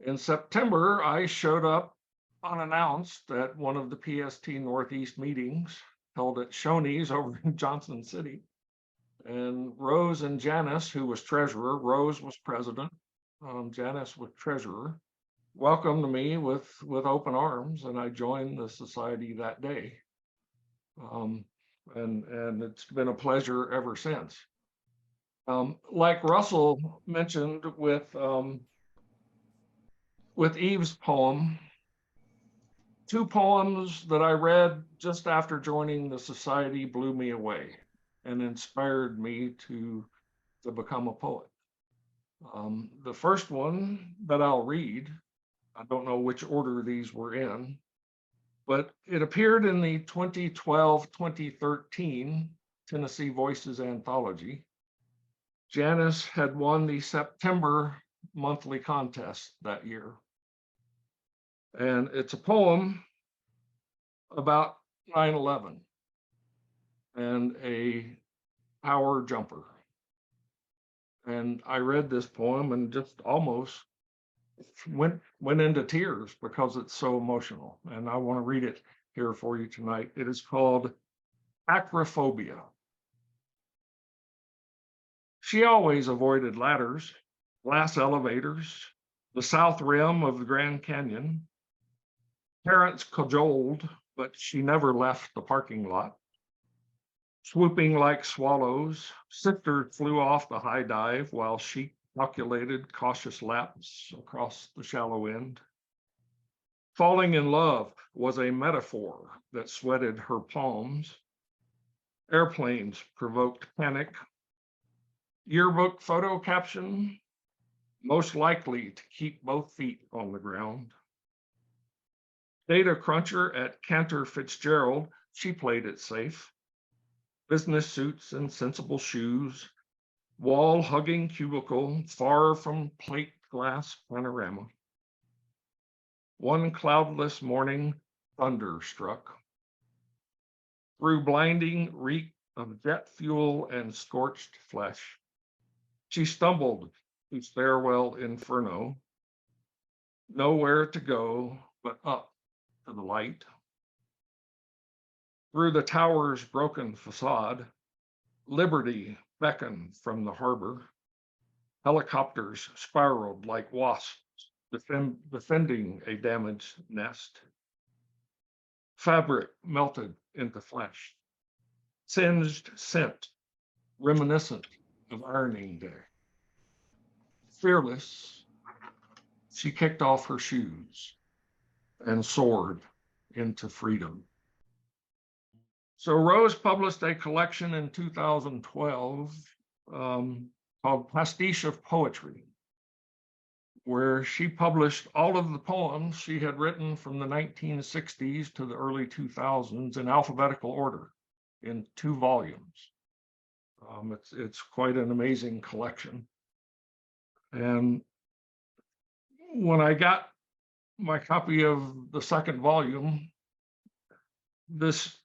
in September, I showed up unannounced at one of the PST Northeast meetings held at Shoney's over in Johnson City. And Rose and Janice, who was treasurer, Rose was president, Janice was treasurer, welcomed me with open arms, and I joined the society that day. And it's been a pleasure ever since. Like Russell mentioned with Eve's poem, two poems that I read just after joining the society blew me away and inspired me to become a poet. The first one that I'll read, I don't know which order these were in, but it appeared in the 2012-2013 Tennessee Voices Anthology. Janice had won the September monthly contest that year. And it's a poem about 9/11 and a power jumper. And I read this poem and just almost went into tears because it's so emotional. And I want to read it here for you tonight. It is called Acrophobia. She always avoided ladders, glass elevators, the south rim of the Grand Canyon. Parents cajoled, but she never left the parking lot. Swooping like swallows, sisters flew off the high dive while she calculated cautious laps across the shallow end. Falling in love was a metaphor that sweated her palms. Airplanes provoked panic. Yearbook photo caption, most likely to keep both feet on the ground. Data cruncher at Cantor Fitzgerald, she played it safe. Business suits and sensible shoes, wall-hugging cubicle, far from plate glass panorama. One cloudless morning, thunder struck. Through blinding reek of jet fuel and scorched flesh, she stumbled to stairwell inferno. Nowhere to go but up to the light. Through the tower's broken facade, liberty beckoned from the harbor. Helicopters spiraled like wasps, defending a damaged nest. Fabric melted into flesh, singed scent, reminiscent of ironing day. Fearless, she kicked off her shoes and soared into freedom. So Rose published a collection in 2012 called Pastiche of Poetry, where she published all of the poems she had written from the 1960s to the early 2000s in alphabetical order in 2 volumes. It's quite an amazing collection. And when I got my copy of the second volume, this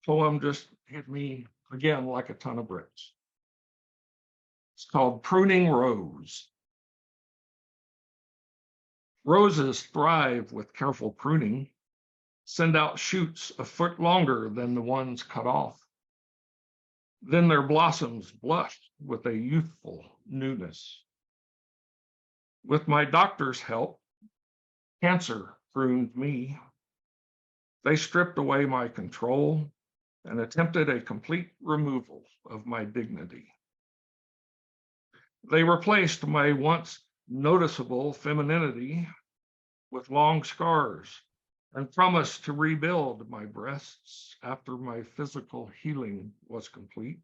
poem just hit me again like a ton of bricks. It's called Pruning Rose. Roses thrive with careful pruning, send out shoots a foot longer than the ones cut off. Then their blossoms blush with a youthful newness. With my doctor's help, cancer pruned me. They stripped away my control and attempted a complete removal of my dignity. They replaced my once noticeable femininity with long scars and promised to rebuild my breasts after my physical healing was complete.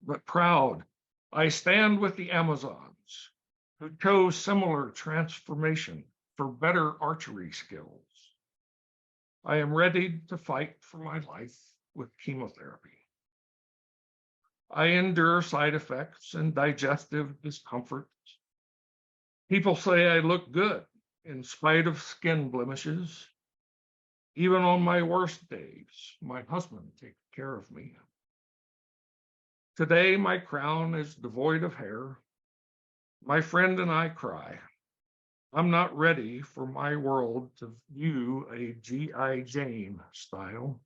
But proud, I stand with the Amazons who chose similar transformation for better archery skills. I am ready to fight for my life with chemotherapy. I endure side effects and digestive discomforts. People say I look good in spite of skin blemishes. Even on my worst days, my husband takes care of me. Today, my crown is devoid of hair. My friend and I cry. I'm not ready for my world to view a G.I. Jane style.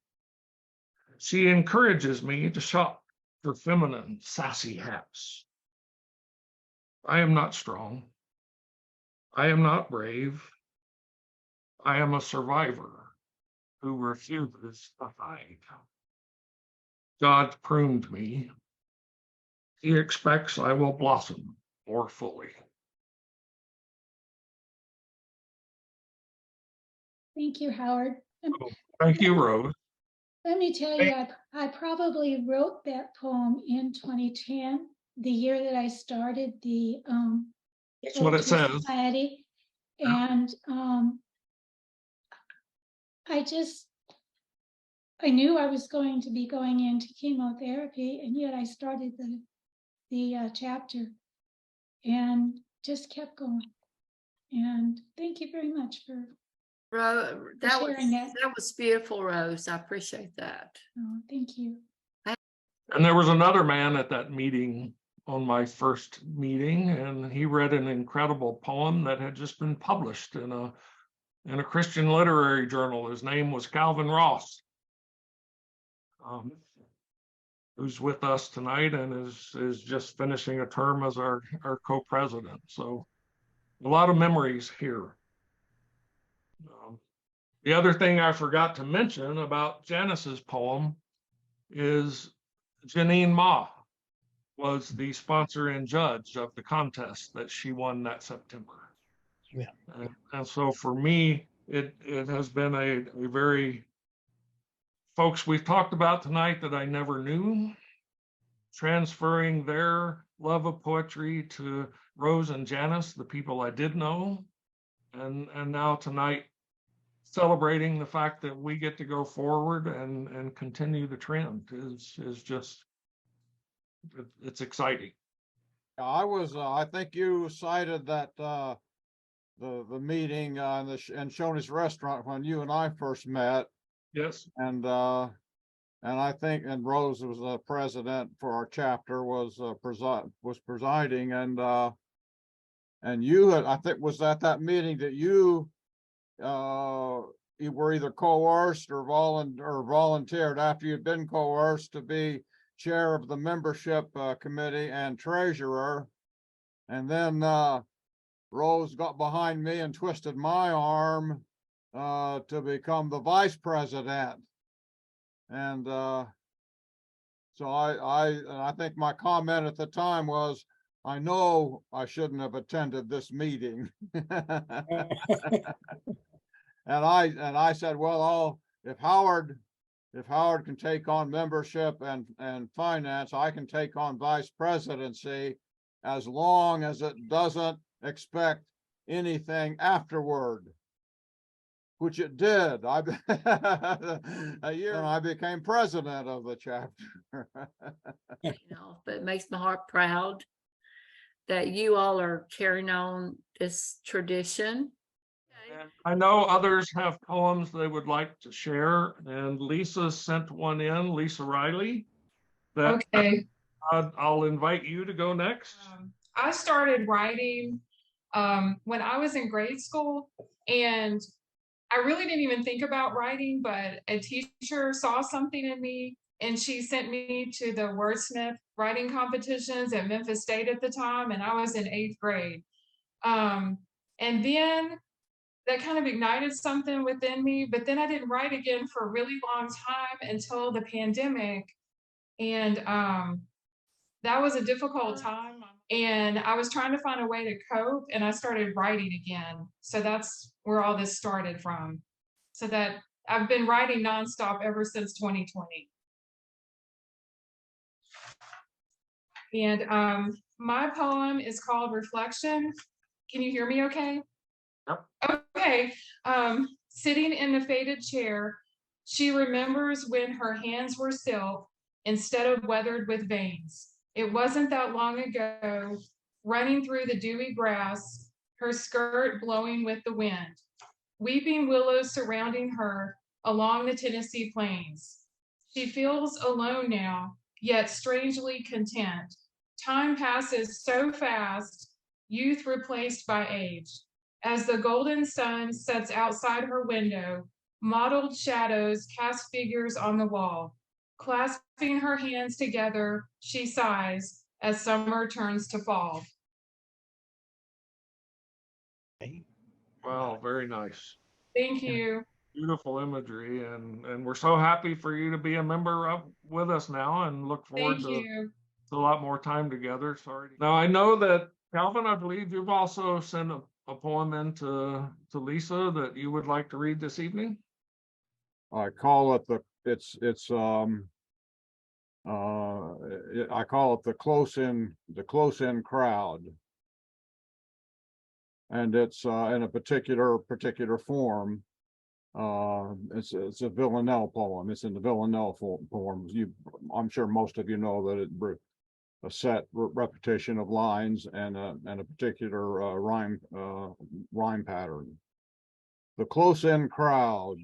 She encourages me to shop for feminine, sassy hats. I am not strong. I am not brave. I am a survivor who refuses to hide. God pruned me. He expects I will blossom more fully. Thank you, Howard. Thank you, Rose. Let me tell you, I probably wrote that poem in 2010, the year that I started the That's what it Poetry says. Society. Yeah. And I knew I was going to be going into chemotherapy, and yet I started the chapter and just kept going. And thank you very much for sharing that. That was beautiful, Rose. I appreciate that. Oh, thank you. And there was another man at that meeting on my first meeting, and he read an incredible poem that had just been published in a Christian literary journal. His name was Calvin Ross, who's with us tonight and is just finishing a term as our co-president. So a lot of memories here. The other thing I forgot to mention about Janice's poem is Janine Ma was the sponsor and judge of the contest that she won that September. Yeah. And so for me, it has been a very, folks we've talked about tonight that I never knew, transferring their love of poetry to Rose and Janice, the people I did know. And now tonight, celebrating the fact that we get to go forward and continue the trend is just, it's exciting. I think you cited that the meeting in Shoney's restaurant when you and I first met. Yes. And I think, and Rose was the president for our chapter, was presiding, and you had, I think, was at that meeting that you were either coerced or volunteered after you'd been coerced to be chair of the membership committee and treasurer. And then Rose got behind me and twisted my arm to become the vice president. And so I think my comment at the time was, I know I shouldn't have attended this meeting. And I said, well, if Howard can take on membership and finance, I can take on vice presidency as long as it doesn't expect anything afterward, which it did. A year and I became president of the chapter. You know, but it makes my heart proud that you all are carrying on this tradition. And I know others have poems they would like to share, and Lisa sent one in, Lisa Riley, that Okay. I'll invite you to go next. I started writing when I was in grade school, and I really didn't even think about writing, but a teacher saw something in me and she sent me to the wordsmith writing competitions at Memphis State at the time, and I was in 8th grade. And then that kind of ignited something within me, but then I didn't write again for a really long time until the pandemic. And that was a difficult time. And I was trying to find a way to cope, and I started writing again. So that's where all this started from. So that I've been writing nonstop ever since 2020. And my poem is called Reflection. Can you hear me okay? Yep. Okay. Sitting in the faded chair, she remembers when her hands were silk instead of weathered with veins. It wasn't that long ago, running through the dewy grass, her skirt blowing with the wind. Weeping willows surrounding her along the Tennessee plains. She feels alone now, yet strangely content. Time passes so fast, youth replaced by age. As the golden sun sets outside her window, mottled shadows cast figures on the wall. Clasping her hands together, she sighs as summer turns to fall. Wow, very nice. Thank you. Beautiful imagery, and we're so happy for you to be a member with us now, and look forward Thank you. to a lot more time together. Sorry. Now I know that Calvin, I believe you've also sent a poem in to Lisa that you would like to read this evening. I call it I call it the close in crowd. And it's in a particular form. It's a Villanelle poem. It's in the Villanelle form. I'm sure most of you know that it a set repetition of lines and a particular rhyme pattern. The close in crowd.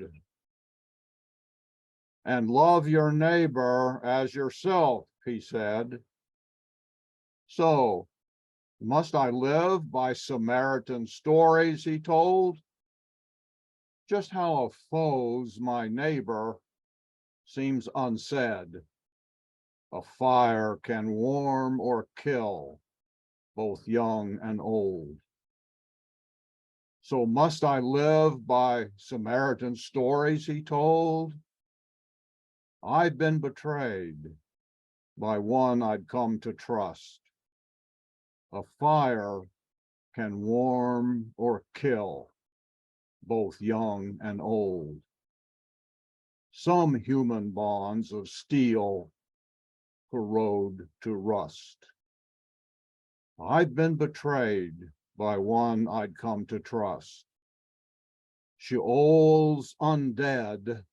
And love your neighbor as yourself, he said. So, must I live by Samaritan stories, he told? Just how a foe's my neighbor seems unsaid. A fire can warm or kill, both young and old. So must I live by Samaritan stories, he told? I've been betrayed by one I'd come to trust. A fire can warm or kill, both young and old. Some human bonds of steel corrode to rust. I've been betrayed by one I'd come to trust. Sheol's undead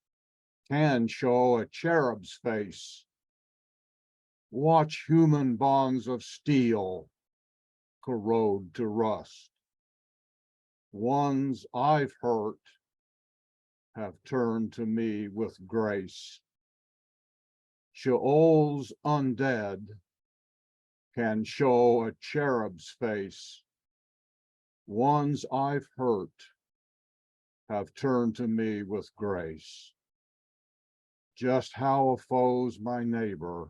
can show a cherub's face. Watch human bonds of steel corrode to rust. Ones I've hurt have turned to me with grace. Sheol's undead can show a cherub's face. Ones I've hurt have turned to me with grace. Just how a foe's my neighbor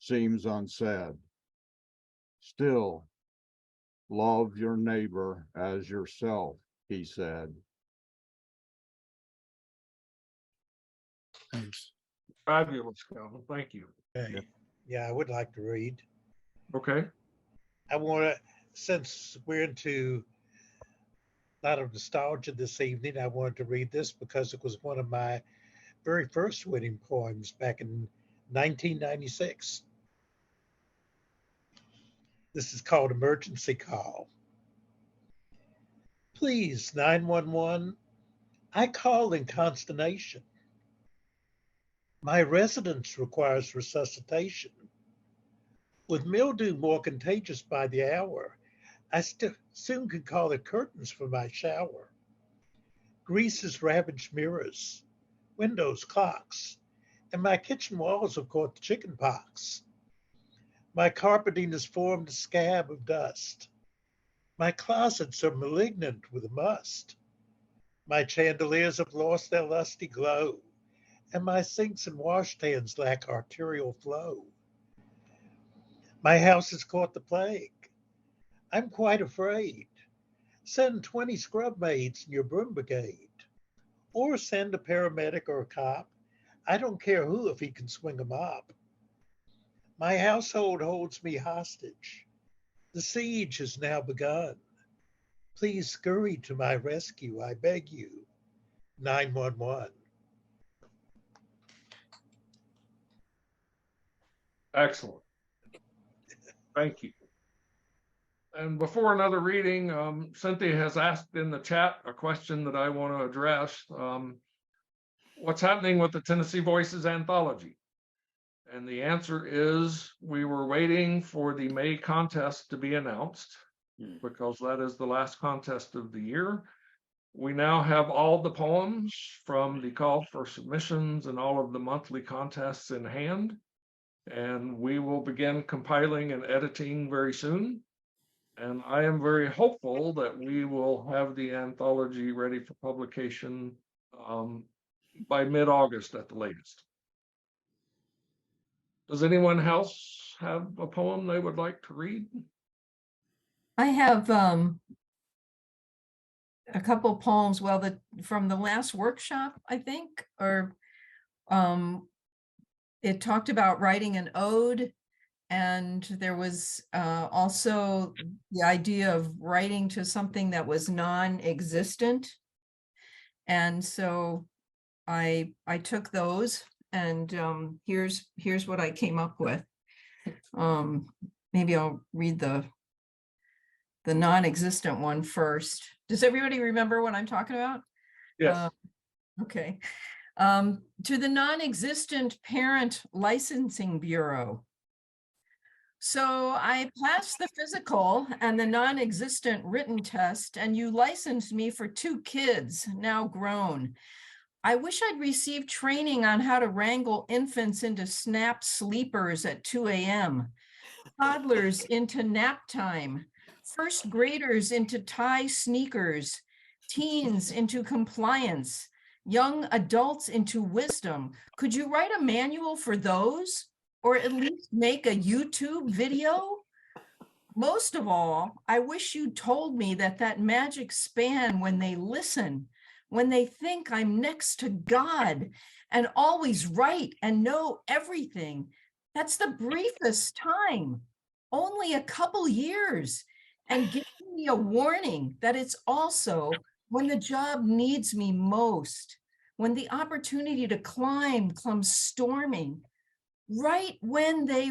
seems unsaid. Still, love your neighbor as yourself, he said. Thanks. Fabulous, Calvin. Thank you. Okay. Yeah. Yeah, I would like to read. Okay. I want to, since we're into a lot of nostalgia this evening, I wanted to read this because it was one of my very first winning poems back in 1996. This is called Emergency Call. Please, 911, I call in consternation. My residence requires resuscitation. With mildew more contagious by the hour, I soon could call the curtains for my shower. Grease has ravaged mirrors, windows, clocks, and my kitchen walls have caught the chicken pox. My carpeting has formed a scab of dust. My closets are malignant with must. My chandeliers have lost their lusty glow, and my sinks and washstands lack arterial flow. My house has caught the plague. I'm quite afraid. Send 20 scrub maids in your broom brigade. Or send a paramedic or a cop. I don't care who if he can swing a mop. My household holds me hostage. The siege has now begun. Please scurry to my rescue, I beg you. 911. Excellent. Thank you. And before another reading, Cynthia has asked in the chat a question that I want to address. What's happening with the Tennessee Voices anthology? And the answer is we were waiting for the May contest to be announced because that is the last contest of the year. We now have all the poems from the call for submissions and all of the monthly contests in hand. And we will begin compiling and editing very soon. And I am very hopeful that we will have the anthology ready for publication by mid-August at the latest. Does anyone else have a poem they would like to read? I have a couple poems, well, from the last workshop, I think, or it talked about writing an ode, and there was also the idea of writing to something that was non-existent. And so I took those, and here's what I came up with. Maybe I'll read the non-existent one first. Does everybody remember what I'm talking about? Yes. Okay. To the non-existent parent licensing bureau. So I passed the physical and the non-existent written test, and you licensed me for 2 kids, now grown. I wish I'd received training on how to wrangle infants into snap sleepers at 2 a.m., toddlers into nap time, first graders into tie sneakers, teens into compliance, young adults into wisdom. Could you write a manual for those? Or at least make a YouTube video? Most of all, I wish you told me that magic span when they listen, when they think I'm next to God and always right and know everything, that's the briefest time, only a couple years, and giving me a warning that it's also when the job needs me most, when the opportunity to climb comes storming, right when they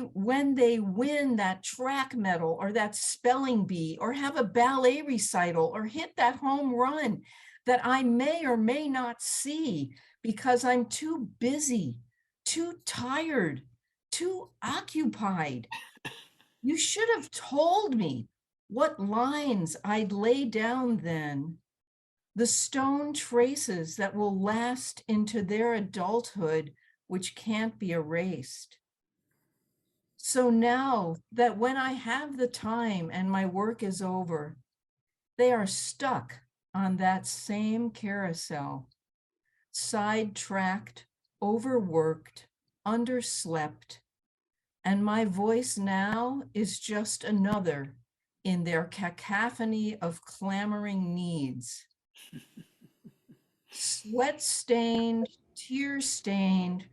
win that track medal or that spelling bee or have a ballet recital or hit that home run that I may or may not see because I'm too busy, too tired, too occupied. You should have told me what lines I'd lay down then, the stone traces that will last into their adulthood, which can't be erased. So now that when I have the time and my work is over, they are stuck on that same carousel, sidetracked, overworked, underslept, and my voice now is just another in their cacophony of clamoring needs. Sweat-stained, tear-stained,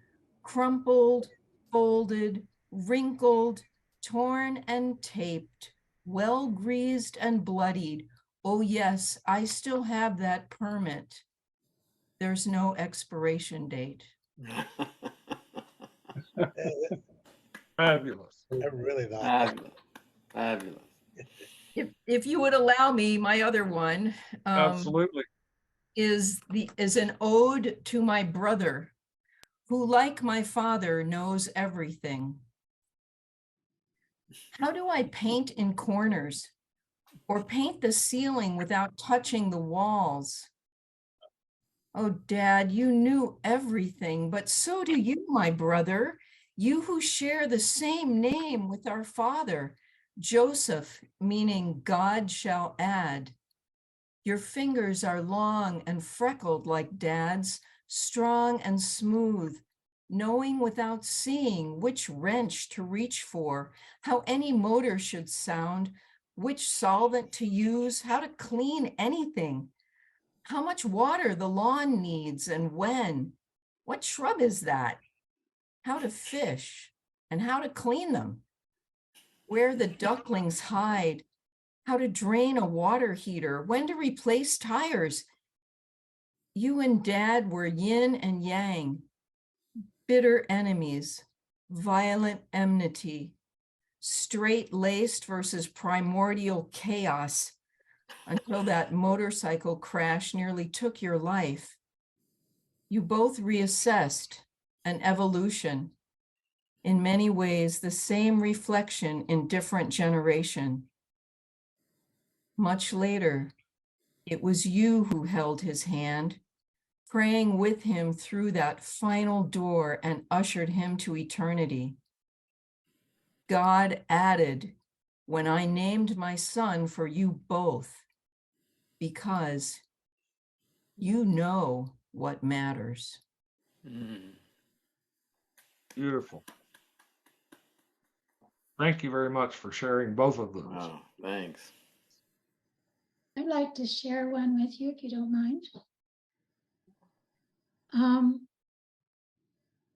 crumpled, folded, wrinkled, torn and taped, well-greased and bloodied. Oh yes, I still have that permit. There's no expiration date. Fabulous. I really like that. Fabulous. Fabulous. If you would allow me, my other one Absolutely. is an ode to my brother, who, like my father, knows everything. How do I paint in corners or paint the ceiling without touching the walls? Oh, Dad, you knew everything, but so do you, my brother. You who share the same name with our father, Joseph, meaning God shall add. Your fingers are long and freckled like Dad's, strong and smooth, knowing without seeing which wrench to reach for, how any motor should sound, which solvent to use, how to clean anything, how much water the lawn needs and when. What shrub is that? How to fish and how to clean them. Where the ducklings hide, how to drain a water heater, when to replace tires. You and Dad were yin and yang, bitter enemies, violent enmity, straight-laced versus primordial chaos, until that motorcycle crash nearly took your life. You both reassessed an evolution, in many ways the same reflection in different generation. Much later, it was you who held his hand, praying with him through that final door and ushered him to eternity. God added when I named my son for you both, because you know what matters. Beautiful. Thank you very much for sharing both of those. Wow, thanks. I'd like to share one with you if you don't mind.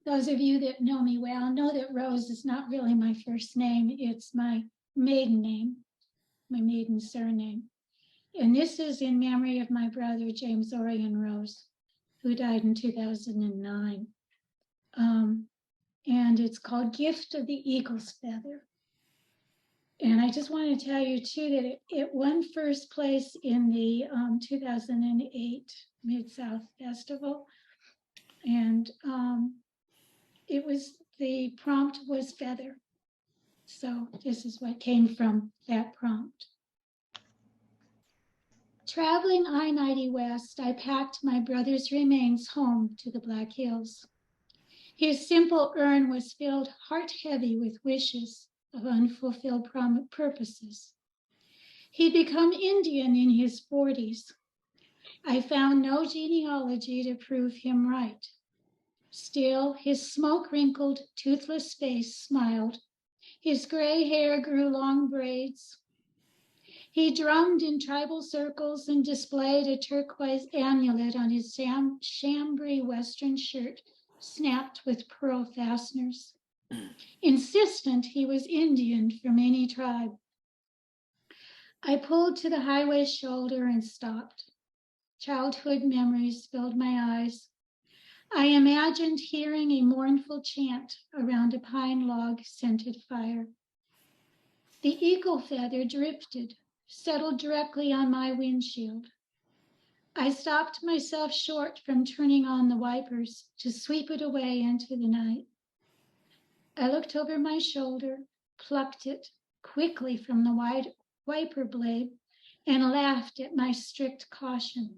Those of you that know me well know that Rose is not really my first name. It's my maiden name, my maiden surname. And this is in memory of my brother, James Orion Rose, who died in 2009. And it's called Gift of the Eagle's Feather. And I just want to tell you too that it won first place in the 2008 Mid-South Festival. And the prompt was feather. So this is what came from that prompt. Traveling I-90 West, I packed my brother's remains home to the Black Hills. His simple urn was filled heart heavy with wishes of unfulfilled purposes. He'd become Indian in his 40s. I found no genealogy to prove him right. Still, his smoke-wrinkled, toothless face smiled. His gray hair grew long braids. He drummed in tribal circles and displayed a turquoise amulet on his chambray western shirt, snapped with pearl fasteners. Insistent he was Indian from any tribe. I pulled to the highway shoulder and stopped. Childhood memories filled my eyes. I imagined hearing a mournful chant around a pine log-scented fire. The eagle feather drifted, settled directly on my windshield. I stopped myself short from turning on the wipers to sweep it away into the night. I looked over my shoulder, plucked it quickly from the wide wiper blade, and laughed at my strict caution.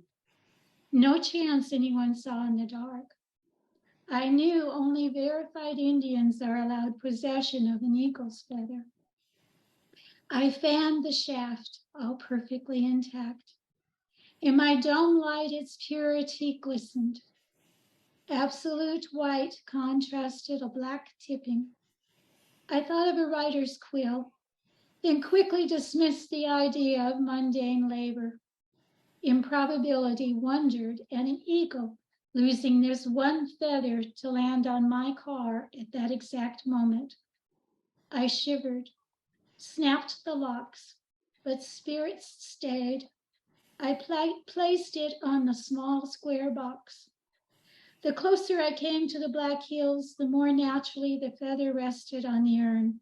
No chance anyone saw in the dark. I knew only verified Indians are allowed possession of an eagle's feather. I fanned the shaft, all perfectly intact. In my dome light, its purity glistened. Absolute white contrasted a black tipping. I thought of a writer's quill, then quickly dismissed the idea of mundane labor. Improbability wondered at an eagle losing this one feather to land on my car at that exact moment. I shivered, snapped the locks, but spirits stayed. I placed it on the small square box. The closer I came to the black heels, the more naturally the feather rested on the urn.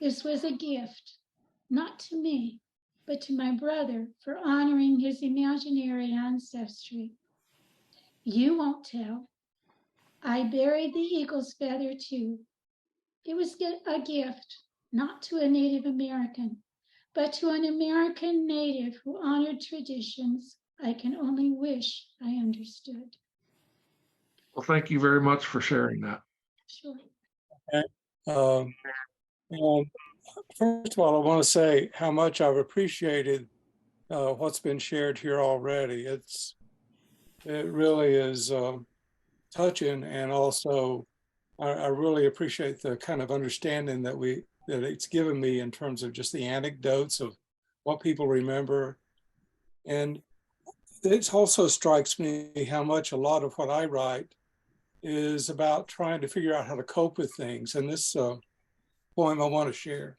This was a gift, not to me, but to my brother for honoring his imaginary ancestry. You won't tell. I buried the eagle's feather too. It was a gift, not to a Native American, but to an American native who honored traditions I can only wish I understood. Well, thank you very much for sharing that. Sure. And first of all, I want to say how much I've appreciated what's been shared here already. It really is touching, and also I really appreciate the kind of understanding that it's given me in terms of just the anecdotes of what people remember. And it also strikes me how much a lot of what I write is about trying to figure out how to cope with things. And this poem I want to share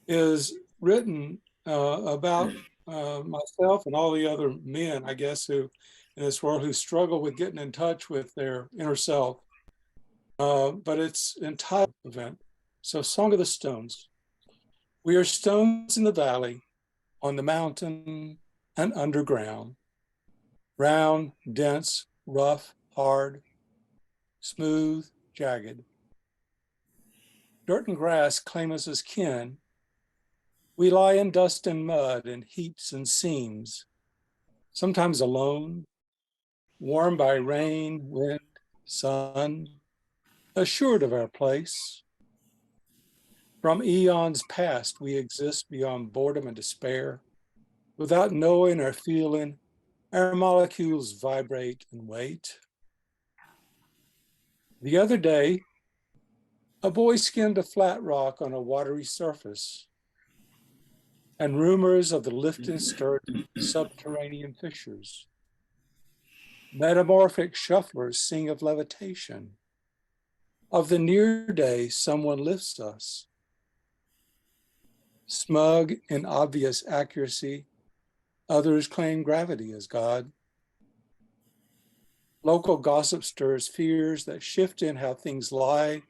is written about myself and all the other men, I guess, who in this world who struggle with getting in touch with their inner self. But it's entitled event. So, Song of the Stones. We are stones in the valley, on the mountain and underground. Round, dense, rough, hard, smooth, jagged. Dirt and grass claim us as kin. We lie in dust and mud in heaps and seams, sometimes alone, warmed by rain, wind, sun, assured of our place. From eons past, we exist beyond boredom and despair. Without knowing or feeling, our molecules vibrate and wait. The other day, a boy skinned a flat rock on a watery surface, and rumors of the lift and stirred subterranean fissures. Metamorphic shufflers sing of levitation, of the near day someone lifts us. Smug in obvious accuracy, others claim gravity as God. Local gossip stirs fears that shift in how things lie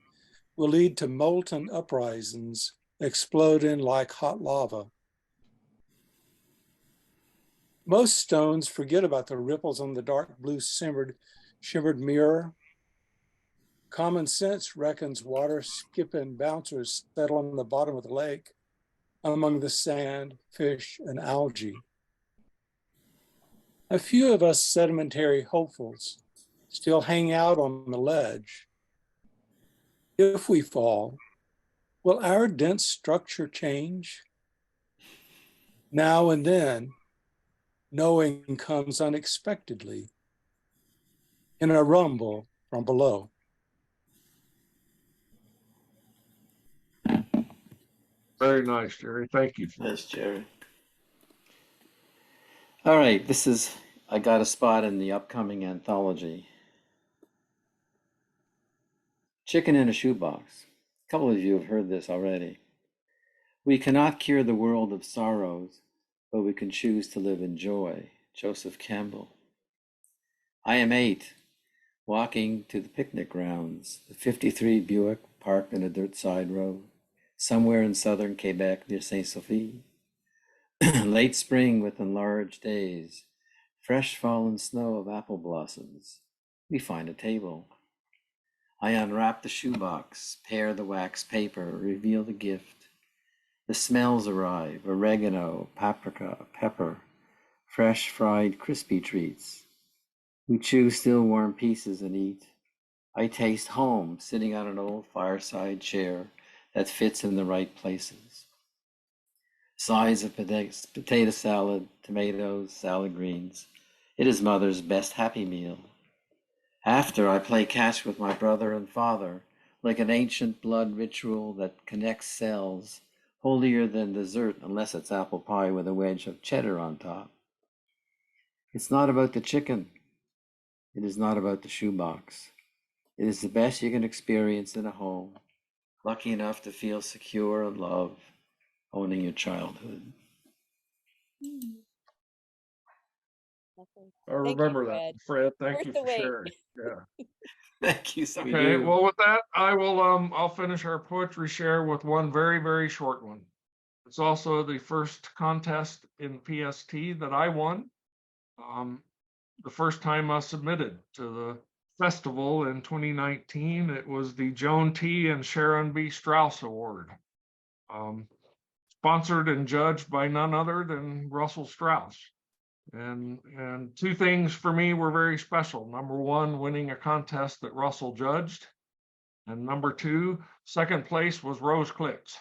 will lead to molten uprisings exploding like hot lava. Most stones forget about the ripples on the dark blue shimmered mirror. Common sense reckons water skipping bouncers settle on the bottom of the lake among the sand, fish, and algae. A few of us sedimentary hopefuls still hang out on the ledge. If we fall, will our dense structure change? Now and then, knowing comes unexpectedly in a rumble from below. Very nice, Jerry. Thank you. Yes, Jerry. All right, I got a spot in the upcoming anthology. Chicken in a Shoebox. A couple of you have heard this already. We cannot cure the world of sorrows, but we can choose to live in joy. Joseph Campbell. I am 8, walking to the picnic grounds. The 53 Buick parked in a dirt side road, somewhere in southern Quebec near Saint-Sophie. Late spring with enlarged days, fresh fallen snow of apple blossoms. We find a table. I unwrap the shoebox, pare the wax paper, reveal the gift. The smells arrive: oregano, paprika, pepper, fresh fried crispy treats. We chew still warm pieces and eat. I taste home, sitting on an old fireside chair that fits in the right places. Sides of potato salad, tomatoes, salad greens. It is mother's best happy meal. After, I play catch with my brother and father, like an ancient blood ritual that connects cells, holier than dessert unless it's apple pie with a wedge of cheddar on top. It's not about the chicken. It is not about the shoebox. It is the best you can experience in a home, lucky enough to feel secure and loved, owning your childhood. I Thank you, remember that, Fred. Fred. Thank Worth you the for wait. sharing. Yeah. Thank you, sweetie. Okay, well, with that, I will I'll finish our poetry share with one very, very short one. It's also the first contest in PST that I won. The first time I submitted to the festival in 2019, it was the Joan T. and Sharon B. Strauss Award. Sponsored and judged by none other than Russell Strauss. And two things for me were very special. Number one, winning a contest that Russell judged. And number two, second place was Rose Klitz.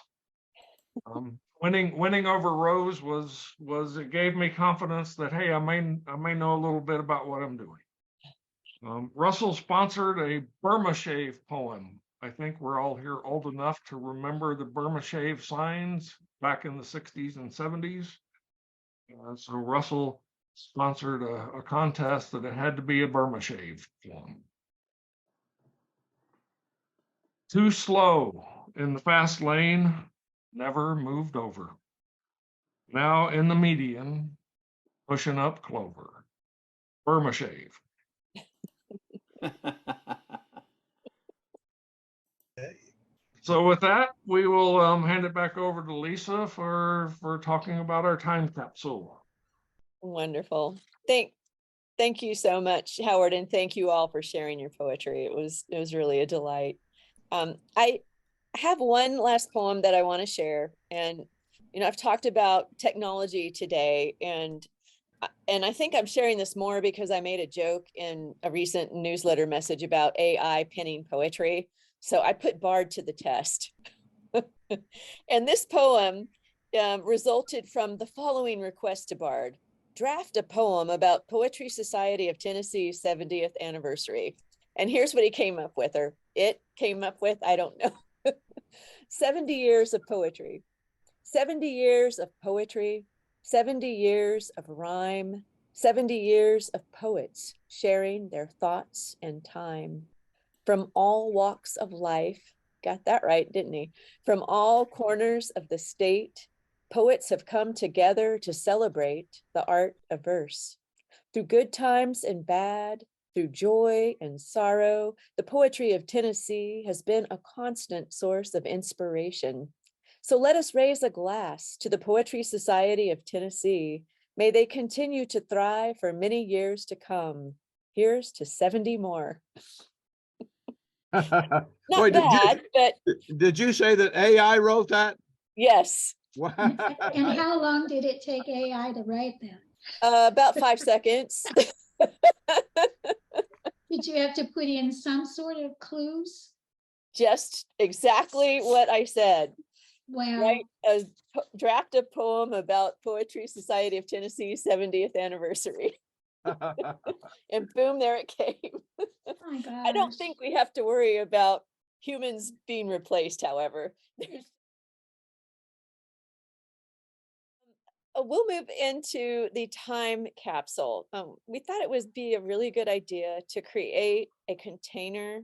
Winning over Rose was it gave me confidence that, hey, I may know a little bit about what I'm doing. Russell sponsored a Burma Shave poem. I think we're all here old enough to remember the Burma Shave signs back in the 60s and 70s. So Russell sponsored a contest that it had to be a Burma Shave poem. Too slow in the fast lane, never moved over. Now in the median, pushing up clover. Burma Shave. So with that, we will hand it back over to Lisa for talking about our time capsule. Wonderful. Thank you so much, Howard, and thank you all for sharing your poetry. It was really a delight. I have one last poem that I want to share, and I've talked about technology today, and I think I'm sharing this more because I made a joke in a recent newsletter message about AI penning poetry. So I put Bard to the test. And this poem resulted from the following request to Bard: draft a poem about Poetry Society of Tennessee's 70th anniversary. And here's what he came up with, or it came up with, I don't know. 70 years of poetry, 70 years of poetry, 70 years of rhyme, 70 years of poets sharing their thoughts and time from all walks of life. Got that right, didn't he? From all corners of the state, poets have come together to celebrate the art of verse. Through good times and bad, through joy and sorrow, the poetry of Tennessee has been a constant source of inspiration. So let us raise a glass to the Poetry Society of Tennessee. May they continue to thrive for many years to come. Here's to 70 more. Not Wait, bad, but did you say that AI wrote that? yes. Wow. And how long did it take AI to write that? About 5 seconds. Did you have to put in some sort of clues? Just exactly what I said. Wow. Write a draft a poem about Poetry Society of Tennessee's 70th anniversary. And boom, there it came. Oh my gosh. I don't think we have to worry about humans being replaced, however. We'll move into the time capsule. We thought it would be a really good idea to create a container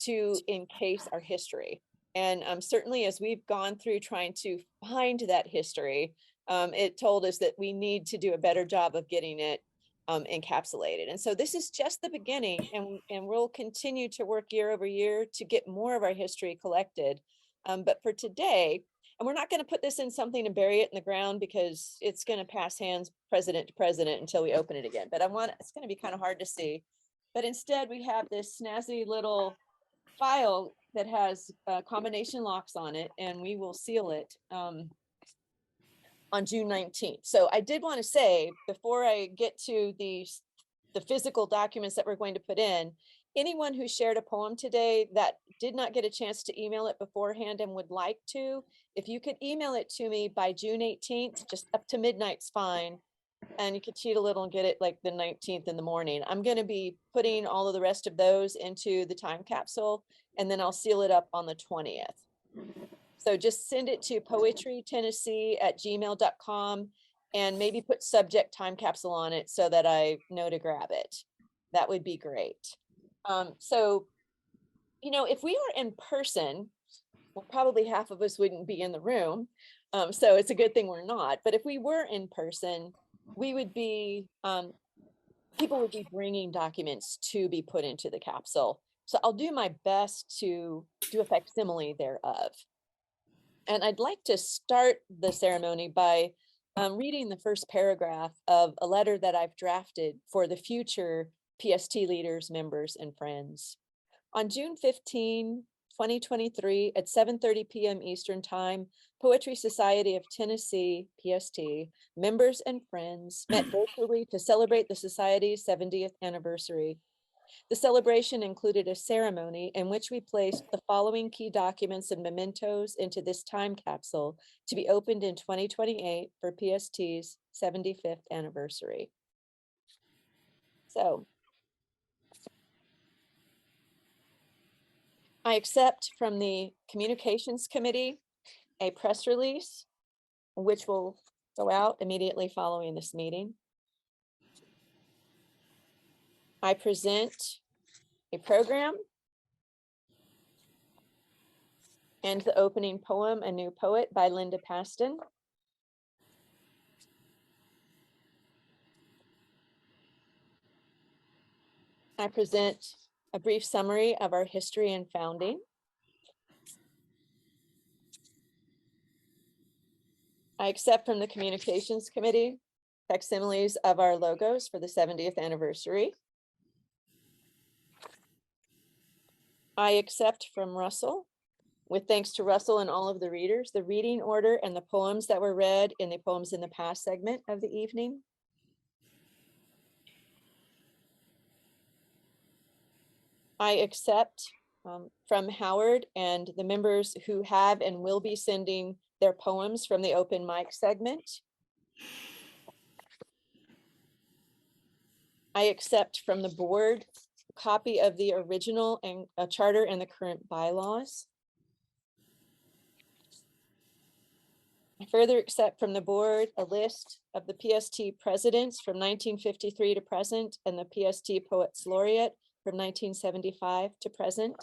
to encase our history. And certainly as we've gone through trying to find that history, it told us that we need to do a better job of getting it encapsulated. And so this is just the beginning, and we'll continue to work year over year to get more of our history collected. But for today, and we're not going to put this in something and bury it in the ground because it's going to pass hands president to president until we open it again. But it's going to be kind of hard to see. But instead we have this snazzy little file that has combination locks on it, and we will seal it on June 19th. So I did want to say, before I get to the physical documents that we're going to put in, anyone who shared a poem today that did not get a chance to email it beforehand and would like to, if you could email it to me by June 18th, just up to midnight's fine. and you could cheat a little and get it like the 19th in the morning. I'm going to be putting all of the rest of those into the time capsule, and then I'll seal it up on the 20th. So just send it to poetrytennessee@gmail.com and maybe put subject time capsule on it so that I know to grab it. That would be great. So, you know, if we were in person, well, probably half of us wouldn't be in the room. So it's a good thing we're not. But if we were in person, we would be, people would be bringing documents to be put into the capsule. So I'll do my best to do a facsimile thereof. And I'd like to start the ceremony by reading the first paragraph of a letter that I've drafted for the future PST leaders, members, and friends. On June 15, 2023 at 7:30 p.m. Eastern Time, Poetry Society of Tennessee, PST, members and friends met virtually to celebrate the Society's 70th anniversary. The celebration included a ceremony in which we placed the following key documents and mementos into this time capsule to be opened in 2028 for PST's 75th anniversary. So, I accept from the Communications Committee a press release, which will go out immediately following this meeting. I present a program and the opening poem, A New Poet by Linda Paston. I present a brief summary of our history and founding. I accept from the Communications Committee facsimiles of our logos for the 70th anniversary. I accept from Russell, with thanks to Russell and all of the readers, the reading order and the poems that were read in the Poems in the Past segment of the evening. I accept from Howard and the members who have and will be sending their poems from the open mic segment. I accept from the board a copy of the original and a charter and the current bylaws. I further accept from the board a list of the PST presidents from 1953 to present and the PST Poets Laureate from 1975 to present.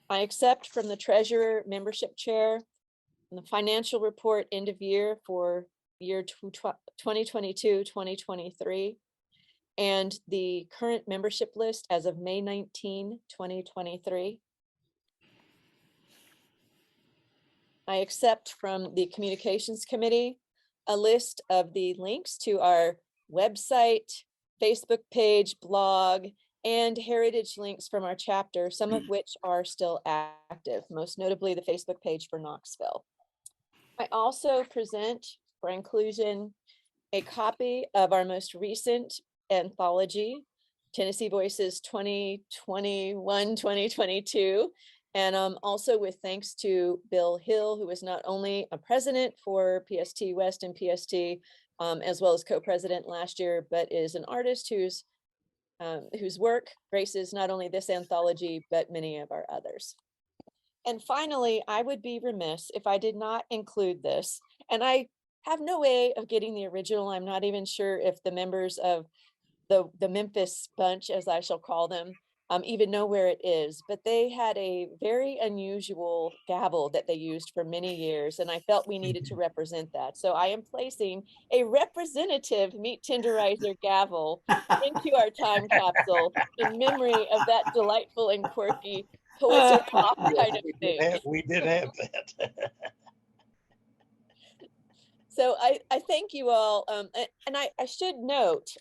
I accept from the treasurer membership chair and the financial report end of year for year 2022, 2023, and the current membership list as of May 19, 2023. I accept from the Communications Committee a list of the links to our website, Facebook page, blog, and heritage links from our chapter, some of which are still active, most notably the Facebook page for Knoxville. I also present for inclusion a copy of our most recent anthology, Tennessee Voices 2021-2022. And also with thanks to Bill Hill, who is not only a president for PST West and PST, as well as co-president last year, but is an artist whose work graces not only this anthology, but many of our others. And finally, I would be remiss if I did not include this. And I have no way of getting the original. I'm not even sure if the members of the Memphis bunch, as I shall call them, even know where it is, but they had a very unusual gavel that they used for many years, and I felt we needed to represent that. So I am placing a representative meat tenderizer gavel into our time capsule in memory of that delightful and quirky poets are off kind of thing. We did have that. So I thank you all, and I should note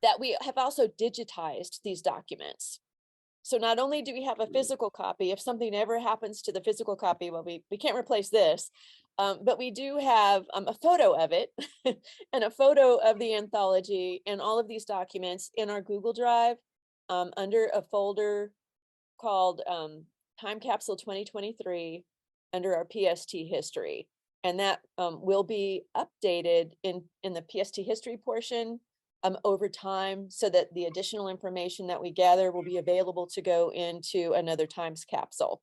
that we have also digitized these documents. So not only do we have a physical copy, if something ever happens to the physical copy, well, we can't replace this, but we do have a photo of it and a photo of the anthology and all of these documents in our Google Drive under a folder called Time Capsule 2023. under our PST history. And that will be updated in the PST history portion over time, so that the additional information that we gather will be available to go into another times capsule.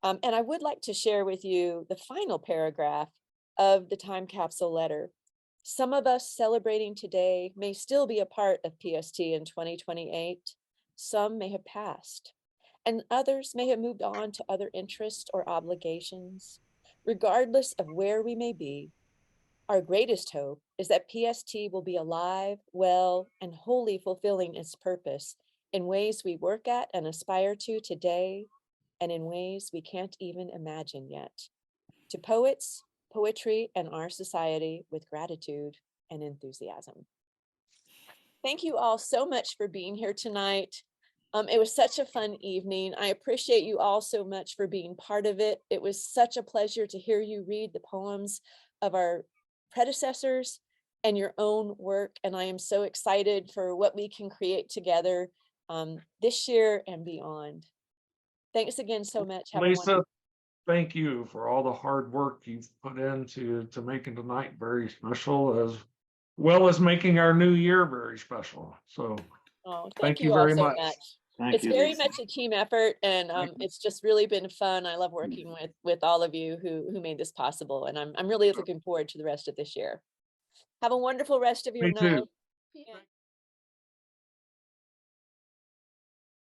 And I would like to share with you the final paragraph of the time capsule letter. Some of us celebrating today may still be a part of PST in 2028. Some may have passed, and others may have moved on to other interests or obligations. Regardless of where we may be, our greatest hope is that PST will be alive, well, and wholly fulfilling its purpose in ways we work at and aspire to today, and in ways we can't even imagine yet. To poets, poetry, and our society, with gratitude and enthusiasm. Thank you all so much for being here tonight. It was such a fun evening. I appreciate you all so much for being part of it. It was such a pleasure to hear you read the poems of our predecessors and your own work. And I am so excited for what we can create together this year and beyond. Thanks again so much. Have a Lisa, wonderful. thank you for all the hard work you've put into making tonight very special, as well as making our new year very special. So Oh, thank thank you you all very so much. much. Thank It's you, very Lisa. much a team effort, and Thank you. it's just really been fun. I love working with all of you who made this possible, and I'm really looking forward to the rest of this year. Have a wonderful rest of your Me too. night.